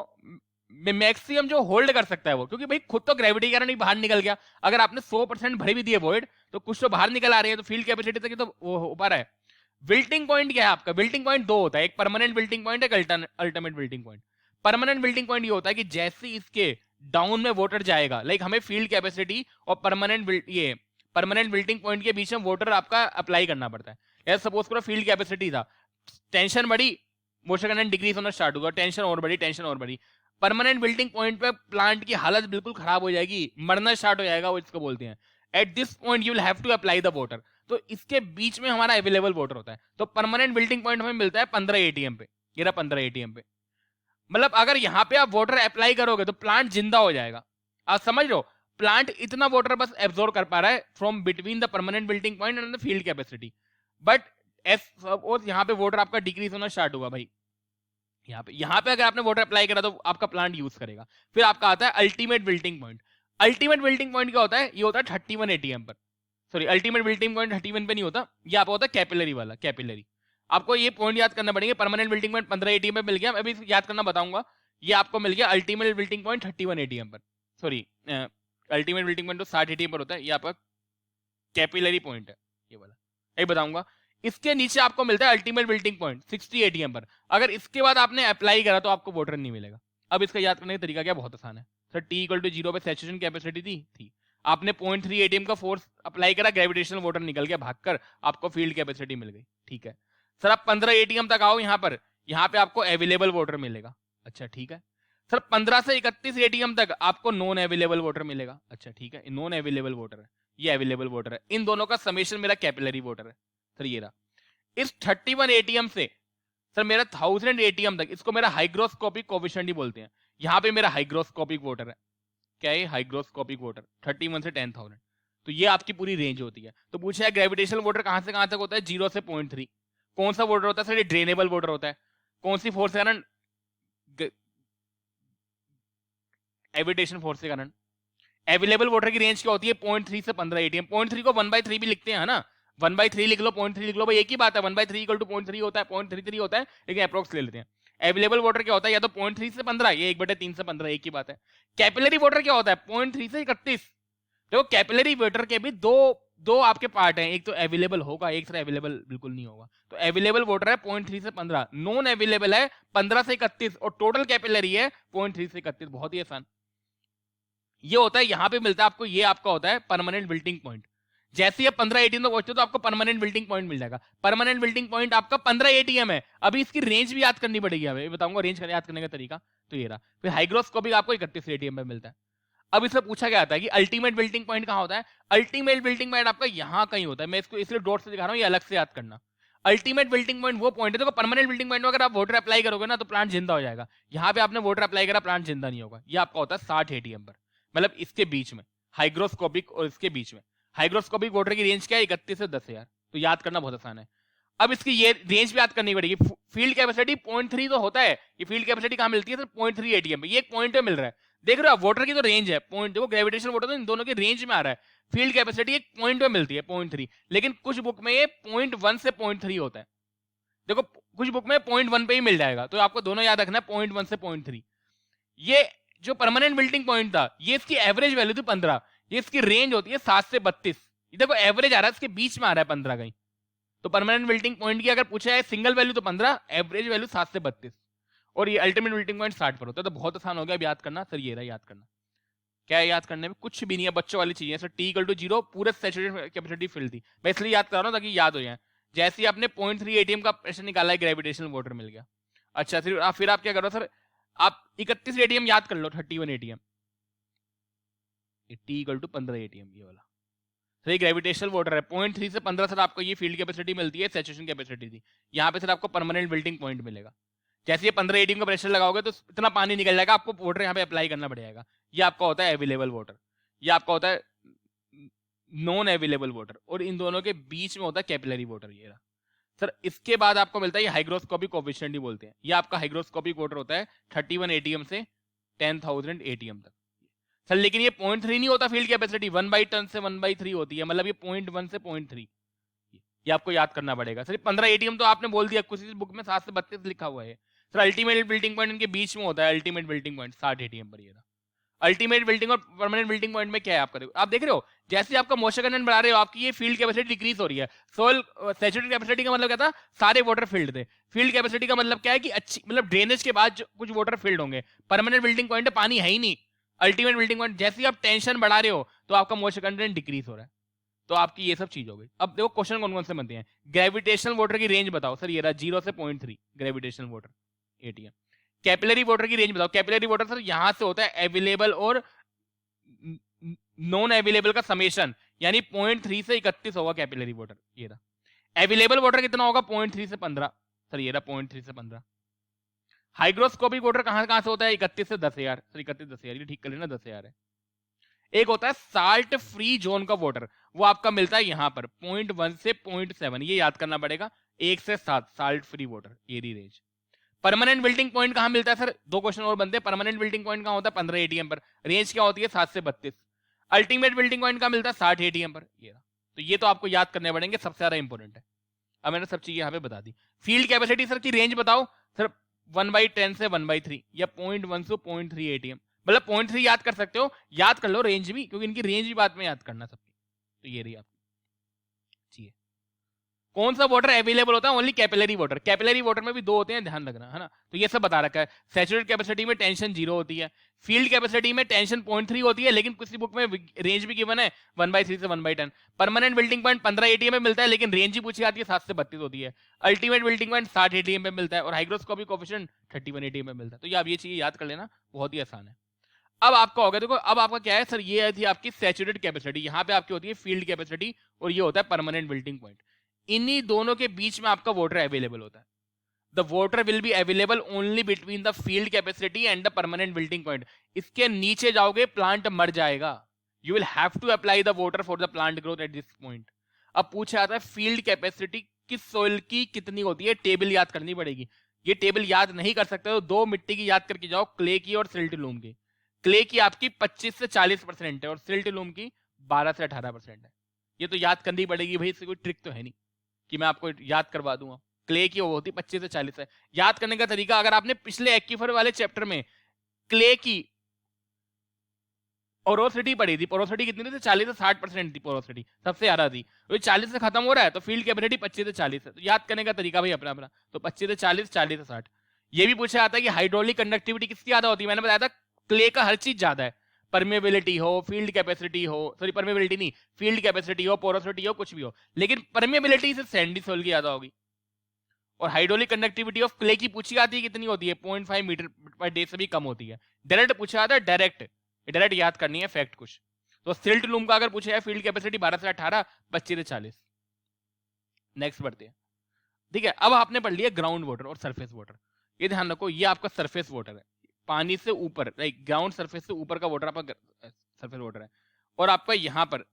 मैक्सिमम जो होल्ड कर सकता है वो, क्योंकि भाई खुद तो ग्रेविटी के कारण ही बाहर निकल गया। अगर आपने 100% भरी भी दी है वॉइड, तो कुछ तो बाहर निकल आ रही है, तो फील्ड कैपेसिटी तक तो वो हो पा रहा है। विल्टिंग पॉइंट क्या है आपका, विल्टिंग पॉइंट दो होता है, एक परमानेंट विल्टिंग पॉइंट, एक ultimate wilting point. Permanent wilting point ये होता है कि जैसे इसके डाउन में वाटर जाएगा, लाइक हमें फील्ड कैपेसिटी और परमानेंट विल्टिंग पॉइंट के बीच में वाटर आपका अप्लाई करना पड़ता है। सपोज करो फील्ड कैपेसिटी था टेंशन बढ़ी, मोशन कंटेंट डिक्रीज होना स्टार्ट होगा, टेंशन और बढ़ी, टेंशन और बढ़ी, परमानेंट विल्टिंग पॉइंट पे प्लांट की हालत बिल्कुल खराब हो जाएगी, मरना स्टार्ट हो जाएगा, वो इसको बोलते हैं। At this point you will have to apply the water. तो इसके बीच में हमारा अवेलेबल वाटर होता है। तो परमानेंट विल्टिंग पॉइंट हमें मिलता है 15 एटीएम पे, ये रहा 15 एटीएम पे। मतलब अगर यहाँ पे आप वाटर अप्लाई करोगे तो प्लांट जिंदा हो जाएगा। आप समझ लो, प्लांट इतना वाटर बस एब्जॉर्ब कर पा रहा है from between the permanent wilting point and the field capacity. But यहाँ पे वाटर आपका डिक्रीज होना स्टार्ट होगा भाई। यहाँ पे अगर आपने वाटर अप्लाई करा तो आपका प्लांट यूज करेगा। फिर आपका आता है ultimate wilting point. Ultimate wilting point क्या होता है? ये होता है 31 एटीएम पर। सॉरी, अल्टीमेट विल्टिंग पॉइंट 31 पे नहीं होता, ये आपका होता है कैपिलरी वाला, कैपिलरी। आपको ये पॉइंट याद करना पड़ेगा। परमानेंट विल्टिंग पॉइंट 15 एटीएम पे मिल गया, मैं भी याद करना बताऊंगा। ये आपको मिल गया अल्टीमेट विल्टिंग पॉइंट 31 एटीएम पर। सॉरी, अल्टीमेट विल्टिंग पॉइंट तो 60 एटीएम पर होता है, ये आपका कैपिलरी पॉइंट है ये वाला, ये बताऊंगा। इसके नीचे आपको मिलता है अल्टीमेट विल्टिंग पॉइंट 60 एटीएम पर। अगर इसके बाद आपने अप्लाई करा तो आपको वाटर नहीं मिलेगा। अब इसका याद करने का तरीका क्या, बहुत आसान है सर। टी इक्वल टू 0 पे सैचुरेशन कैपेसिटी थी, आपने 0.3 एटीएम का फोर्स अप्लाई करा, ग्रेविटेशनल वाटर निकल गया भागकर, आपको फील्ड कैपेसिटी मिल गई। ठीक है सर, आप 15 एटीएम तक आओ यहाँ पर, यहाँ पे आपको अवेलेबल वाटर मिलेगा। अच्छा ठीक है सर, 15 से 31 एटीएम तक आपको नॉन अवेलेबल वाटर मिलेगा। अच्छा ठीक है, नॉन अवेलेबल वाटर है, ये अवेलेबल वाटर है, इन दोनों का समेशन मेरा कैपिलरी वाटर है सर। ये रहा इस 31 एटीएम से सर मेरा 1000 एटीएम तक, इसको मेरा हाइग्रोस्कोपिक कोएफिशिएंट ही बोलते हैं। यहाँ पे मेरा हाइग्रोस्कोपिक वाटर है, क्या है हाइग्रोस्कोपिक वाटर, 31 से 10,000। तो ये आपकी पूरी रेंज होती है। तो पूछा है ग्रेविटेशनल वाटर कहां से कहां तक होता है? 0 से 0.3। कौन सा वाटर होता है सर? ये ड्रेनेबल वाटर होता है। कौन सी फोर्स के कारण? ग्रेविटेशन फोर्स के कारण। अवेलेबल वाटर की रेंज क्या होती है? 0.3 से 15 एटीएम। 0.3 को 1/3 भी लिखते हैं ना, 1/3 लिख लो, 0.3 लिख लो, भाई एक ही बात है। 1/3 इक्वल टू 0.3 होता है, 0.33 होता है, लेकिन अप्रोक्स ले लेते हैं। अवेलेबल वाटर क्या होता है? या तो 0.3 से 15, ये 1/3 से 15, एक ही बात है। कैपिलरी वाटर क्या होता है? 0.3 से 31। देखो कैपिलरी वाटर के भी दो आपके पार्ट हैं, एक तो अवेलेबल होगा, एक सर अवेलेबल बिल्कुल नहीं होगा। तो अवेलेबल वाटर है 0.3 से 15, नॉन अवेलेबल है 15 से 31, और टोटल कैपिलरी है 0.3 से 31। बहुत ही आसान ये होता है। यहां पे मिलता है आपको, ये आपका होता है परमानेंट विल्टिंग पॉइंट। जैसे ही 15 एटीएम तक पहुंचते हो तो आपको परमानेंट विल्टिंग पॉइंट मिल जाएगा। परमानेंट विल्टिंग पॉइंट आपका 15 एटीएम है। अभी इसकी रेंज भी याद करनी पड़ेगी, अभी बताऊंगा रेंज याद करने का तरीका। तो ये रहा। फिर हाइग्रोस्कोपिक आपको 31 एटीएम पे मिलता है। अब इसमें पूछा गया था कि अल्टीमेट विल्टिंग पॉइंट कहां होता है? अल्टीमेट विल्टिंग पॉइंट आपका यहां कहीं होता है। मैं इसको इसलिए डॉट से दिखा रहा हूं, ये अलग से याद करना। अल्टीमेट विल्टिंग पॉइंट वो पॉइंट है, देखो परमानेंट विल्टिंग पॉइंट में अगर आप वाटर अप्लाई करोगे ना तो प्लांट जिंदा हो जाएगा। यहाँ पे आपने वाटर अप्लाई करा, प्लांट जिंदा नहीं होगा। ये आपका होता है 60 एटीएम पर, मतलब इसके बीच में, हाइग्रोस्कोपिक और इसके बीच में। हाइग्रोस्कोपिक वाटर की रेंज क्या है? 31 से 10,000। तो याद करना बहुत आसान है। अब इसकी ये रेंज भी याद करनी पड़ेगी। फील्ड कैपेसिटी 0.3 तो होता है, ये फील्ड कैपेसिटी कहां मिलती है सर? 0.3 एटीएम पे। ये एक पॉइंट पे मिल रहा है, देख रहे हो आप? वाटर की तो रेंज है पॉइंट, देखो ग्रेविटेशनल वाटर तो इन दोनों की रेंज में आ रहा है। फील्ड कैपेसिटी एक पॉइंट पे मिलती है 0.3, लेकिन कुछ बुक में ये 0.1 से 0.3 होता है। देखो कुछ बुक में 0.1 पे ही मिल जाएगा, तो आपको दोनों याद रखना है, 0.1 से 0.3। ये जो परमानेंट विल्टिंग पॉइंट था, ये इसकी एवरेज वैल्यू थी 15, ये इसकी रेंज होती है 7 से 32। ये देखो एवरेज आ रहा है, इसके बीच में आ रहा है 15 कहीं। तो परमानेंट विल्टिंग पॉइंट की अगर पूछा है सिंगल वैल्यू तो 15, एवरेज वैल्यू 7 से 32, और ये अल्टीमेट विल्टिंग पॉइंट 60 पर होता है। तो बहुत आसान हो गया अब याद करना। सर ये रहा याद करना। क्या है याद करने में? कुछ भी नहीं है, बच्चों वाली चीजें। सर टी इक्वल टू 0 पूरे सैचुरेशन कैपेसिटी फिल थी, मैं इसलिए याद कर रहा हूँ ताकि याद हो जाए। जैसे ही आपने 0.3 एटीएम का प्रेशर निकाला है, ग्रेविटेशनल वाटर मिल गया। अच्छा फिर आप क्या करो सर? आप 31 एटीएम याद कर लो, 31 ATM, t equal to 15 ATM, ये वाला सर ग्रेविटेशनल वाटर है। 0.3 से 15 सर आपको ये फील्ड कैपेसिटी मिलती है, सैचुरेशन कैपेसिटी थी। यहाँ पे सर आपको परमानेंट विल्टिंग पॉइंट मिलेगा। जैसे ये 15 एटीएम का प्रेशर लगाओगे तो इतना पानी निकल जाएगा, आपको वाटर यहाँ पे अप्लाई करना पड़ेगा। ये आपका होता है अवेलेबल वाटर, ये आपका होता है नॉन अवेलेबल वाटर, और इन दोनों के बीच में होता है कैपिलरी वाटर। ये सर इसके बाद आपको मिलता है ये हाइग्रोस्कोपिक कोएफिशिएंट ही बोलते हैं। ये आपका हाइग्रोस्कोपिक वाटर होता है 31 एटीएम से 10,000 एटीएम तक। सर लेकिन ये 0.3 नहीं होता फील्ड कैपेसिटी, 1/10 से 1/3 होती है, मतलब ये 0.1 से 0.3। ये आपको याद करना पड़ेगा। सर 15 एटीएम तो आपने बोल दिया, कुछ बुक में 7 से 32 लिखा हुआ है। सर अल्टीमेट विल्टिंग पॉइंट इनके बीच में होता है, अल्टीमेट विल्टिंग पॉइंट 60 एटीएम पर। ये अल्टीमेट विल्टिंग और परमानेंट विल्टिंग पॉइंट में क्या है आपका? देखो आप देख रहे हो, जैसे आपका मोशन कंटेंट बढ़ा रहे हो, आपकी ये फील्ड कैपेसिटी डिक्रीज हो रही है। सोल सैचुरेटेड कैपेसिटी का मतलब क्या था? सारे वाटर फील्ड थे। फील्ड कैपेसिटी का मतलब क्या है कि अच्छी, मतलब ड्रेनेज के बाद कुछ वाटर फील्ड होंगे। परमानेंट विल्टिंग पॉइंट है, पानी है ही नहीं। अल्टीमेट विल्टिंग पॉइंट, जैसे ही आप टेंशन बढ़ा रहे हो तो आपका मोशन कंटेंट डिक्रीज हो रहा है। तो आपकी ये सब चीज हो गई। अब देखो क्वेश्चन कौन कौन से बनते हैं। ग्रेविटेशनल वाटर की रेंज बताओ सर, ये रहा 0 से 0.3 gravitational water ATM. Capillary water की रेंज बताओ। कैपिलरी वाटर सर यहां से होता है अवेलेबल और नॉन अवेलेबल का समेशन, यानी 0.3 से 31 होगा कैपिलरी वाटर। ये रहा अवेलेबल वाटर कितना होगा 0.3 से 15, सर ये रहा 0.3 से 15। हाइग्रोस्कोपिक वाटर कहां कहां से होता है 31 से 10,000, सर 31 10,000, ये ठीक कर लेना 10,000 है। एक होता है साल्ट फ्री जोन का वाटर, वो आपका मिलता है यहां पर 0.1 से 0.7, ये याद करना पड़ेगा, 1 से 7 साल्ट फ्री वाटर, ये रेंज। परमानेंट विल्टिंग पॉइंट कहां मिलता है सर, दो क्वेश्चन और बनते हैं। परमानेंट विल्टिंग पॉइंट कहां होता है 15 एटीएम पर, रेंज क्या होती है 7 से 32। अल्टीमेट विल्टिंग पॉइंट कहां मिलता है 60 एटीएम पर। ये तो आपको याद करने पड़ेंगे, सबसे ज्यादा इंपॉर्टेंट है। अब मैंने सब चीजें यहाँ पे बता दी। फील्ड कैपेसिटी सर की रेंज बताओ सर, 1/10 से 1/3 या 0.1 से 0.3 एटीएम, मतलब 0.3 याद कर सकते हो, याद कर लो रेंज भी, क्योंकि इनकी रेंज भी बाद में याद करना सबकी। तो ये रही आपकी चाहिए। कौन सा वाटर अवेलेबल होता है, only capillary water. Capillary water में भी दो होते हैं, ध्यान रखना है ना। तो ये सब बता रखा है। सैचुरेटेड कैपेसिटी में टेंशन 0 होती है, फील्ड कैपेसिटी में टेंशन 0.3 होती है, लेकिन किसी बुक में रेंज भी गिवन है 1/3 से 1/10। परमानेंट विल्टिंग पॉइंट 15 एटीएम में मिलता है, लेकिन रेंज ही पूछी जाती है 7 से 32 होती है। अल्टीमेट विल्टिंग पॉइंट 60 एटीएम में मिलता है, और हाइग्रोस्कोपिक कोएफिशिएंट 31 एटीएम में मिलता है। तो ये आप ये चीज याद कर लेना, बहुत ही आसान है। अब आपका हो गया, देखो अब आपका क्या है सर, ये थी आपकी सैचुरेटेड कैपेसिटी, यहाँ पे आपकी होती है फील्ड कैपेसिटी, और ये होता है परमानेंट विल्टिंग पॉइंट। इन्हीं दोनों के बीच में आपका वाटर अवेलेबल होता है। The water will be available only between the field capacity and the permanent wilting point. इसके नीचे जाओगे प्लांट मर जाएगा। You will have to apply the water for the plant growth at this point. अब पूछा जाता है फील्ड कैपेसिटी किस सोइल की कितनी होती है, टेबल याद करनी पड़ेगी। ये टेबल याद नहीं कर सकते तो दो मिट्टी की याद करके जाओ, क्ले की और सिल्ट लूम की। क्ले की आपकी 25 से 40% है, और सिल्ट लूम की 12 से 18% है। ये तो याद करनी पड़ेगी भाई, इससे कोई ट्रिक तो है नहीं कि मैं आपको याद करवा दूंगा। क्ले की वो होती 25 से 40 है। याद करने का तरीका, अगर आपने पिछले एक्यूफर वाले चैप्टर में क्ले की पोरोसिटी पढ़ी थी, पोरोसिटी कितनी थी 40 से 60% थी, पोरोसिटी सबसे ज्यादा थी। तो 40 से खत्म हो रहा है, तो फील्ड कैपेसिटी 25 से 40 है। तो याद करने का तरीका भाई अपना अपना, तो 25 से 40, 40 से 60। ये भी पूछा जाता है कि हाइड्रोलिक कंडक्टिविटी किसकी ज्यादा होती है। मैंने बताया था क्ले का हर चीज ज्यादा है, परमेबिलिटी हो, फील्ड कैपेसिटी हो, सॉरी परमेबिलिटी नहीं, फील्ड कैपेसिटी हो, पोरोसिटी हो, कुछ भी हो, लेकिन परमेबिलिटी से सैंडी सोइल की ज्यादा होगी। और हाइड्रोलिक कंडक्टिविटी ऑफ क्ले की पूछी जाती है कितनी होती है, 0.5 मीटर पर डे से भी कम होती है। डायरेक्ट पूछा जाता है, डायरेक्ट याद करनी है फैक्ट कुछ। तो सिल्ट लूम का अगर पूछा है फील्ड कैपेसिटी 12 से 18, 25 से 40। नेक्स्ट बढ़ते हैं। ठीक है, अब आपने पढ़ लिया ग्राउंड वाटर और सरफेस वाटर। ये ध्यान रखो, ये आपका सरफेस वाटर है, पानी से ऊपर, लाइक ग्राउंड सरफेस से ऊपर का वाटर आपका सरफेस वाटर है। और आपका यहाँ पर,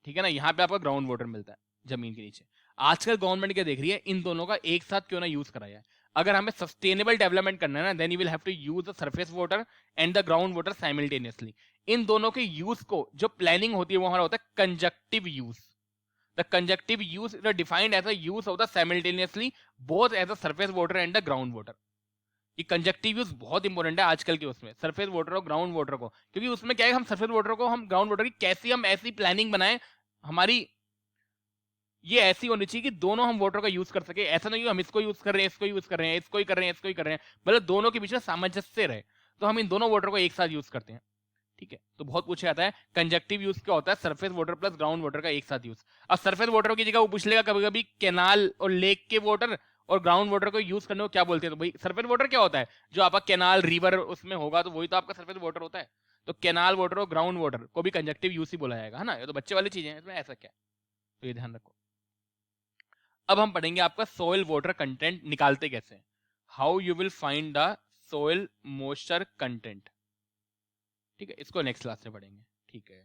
ठीक है ना, यहाँ पे आपका ग्राउंड वाटर मिलता है जमीन के नीचे। आजकल गवर्नमेंट क्या देख रही है, इन दोनों का एक साथ क्यों ना यूज कराया है। अगर हमें सस्टेनेबल डेवलपमेंट करना है ना, then you will have to use the surface water and the ground water simultaneously. इन दोनों के यूज को जो प्लानिंग होती है वो हमारा होता है conjunctive use. The conjunctive use is defined as a use of the simultaneously both as a surface water and the ground water. ये कंजक्टिव यूज बहुत इंपॉर्टेंट है आजकल के उसमें, सरफेस वाटर और ग्राउंड वाटर को। क्योंकि उसमें क्या है, हम सरफेस वाटर को, हम ग्राउंड वाटर की कैसी हम ऐसी प्लानिंग बनाएं, हमारी ये ऐसी होनी चाहिए कि दोनों हम वाटर का यूज कर सके। ऐसा नहीं कि हम इसको यूज कर रहे हैं, इसको यूज कर रहे हैं, इसको ही कर रहे हैं, इसको ही कर रहे हैं, मतलब दोनों के बीच में सामंजस्य रहे। तो हम इन दोनों वाटर को एक साथ यूज करते हैं। ठीक है, तो बहुत पूछा जाता है कंजक्टिव यूज क्या होता है, surface water plus ground water का एक साथ यूज। अब सरफेस वाटर की जगह वो पूछ लेगा कभी कभी कैनाल और लेक के वाटर और ग्राउंड वाटर को यूज करने को क्या बोलते हैं। तो भाई सरफेस वाटर क्या होता है, जो आपका कैनाल रिवर उसमें होगा तो वही तो आपका सरफेस वाटर होता है। तो कैनाल वाटर और ग्राउंड वाटर को भी कंजक्टिव यूज ही बोला जाएगा, है ना। ये तो बच्चे वाली चीजें हैं, इसमें ऐसा क्या है, तो ये ध्यान रखो। अब हम पढ़ेंगे आपका सोइल वाटर कंटेंट निकालते कैसे, how you will find the soil moisture content. ठीक है, इसको नेक्स्ट क्लास में पढ़ेंगे। ठीक है।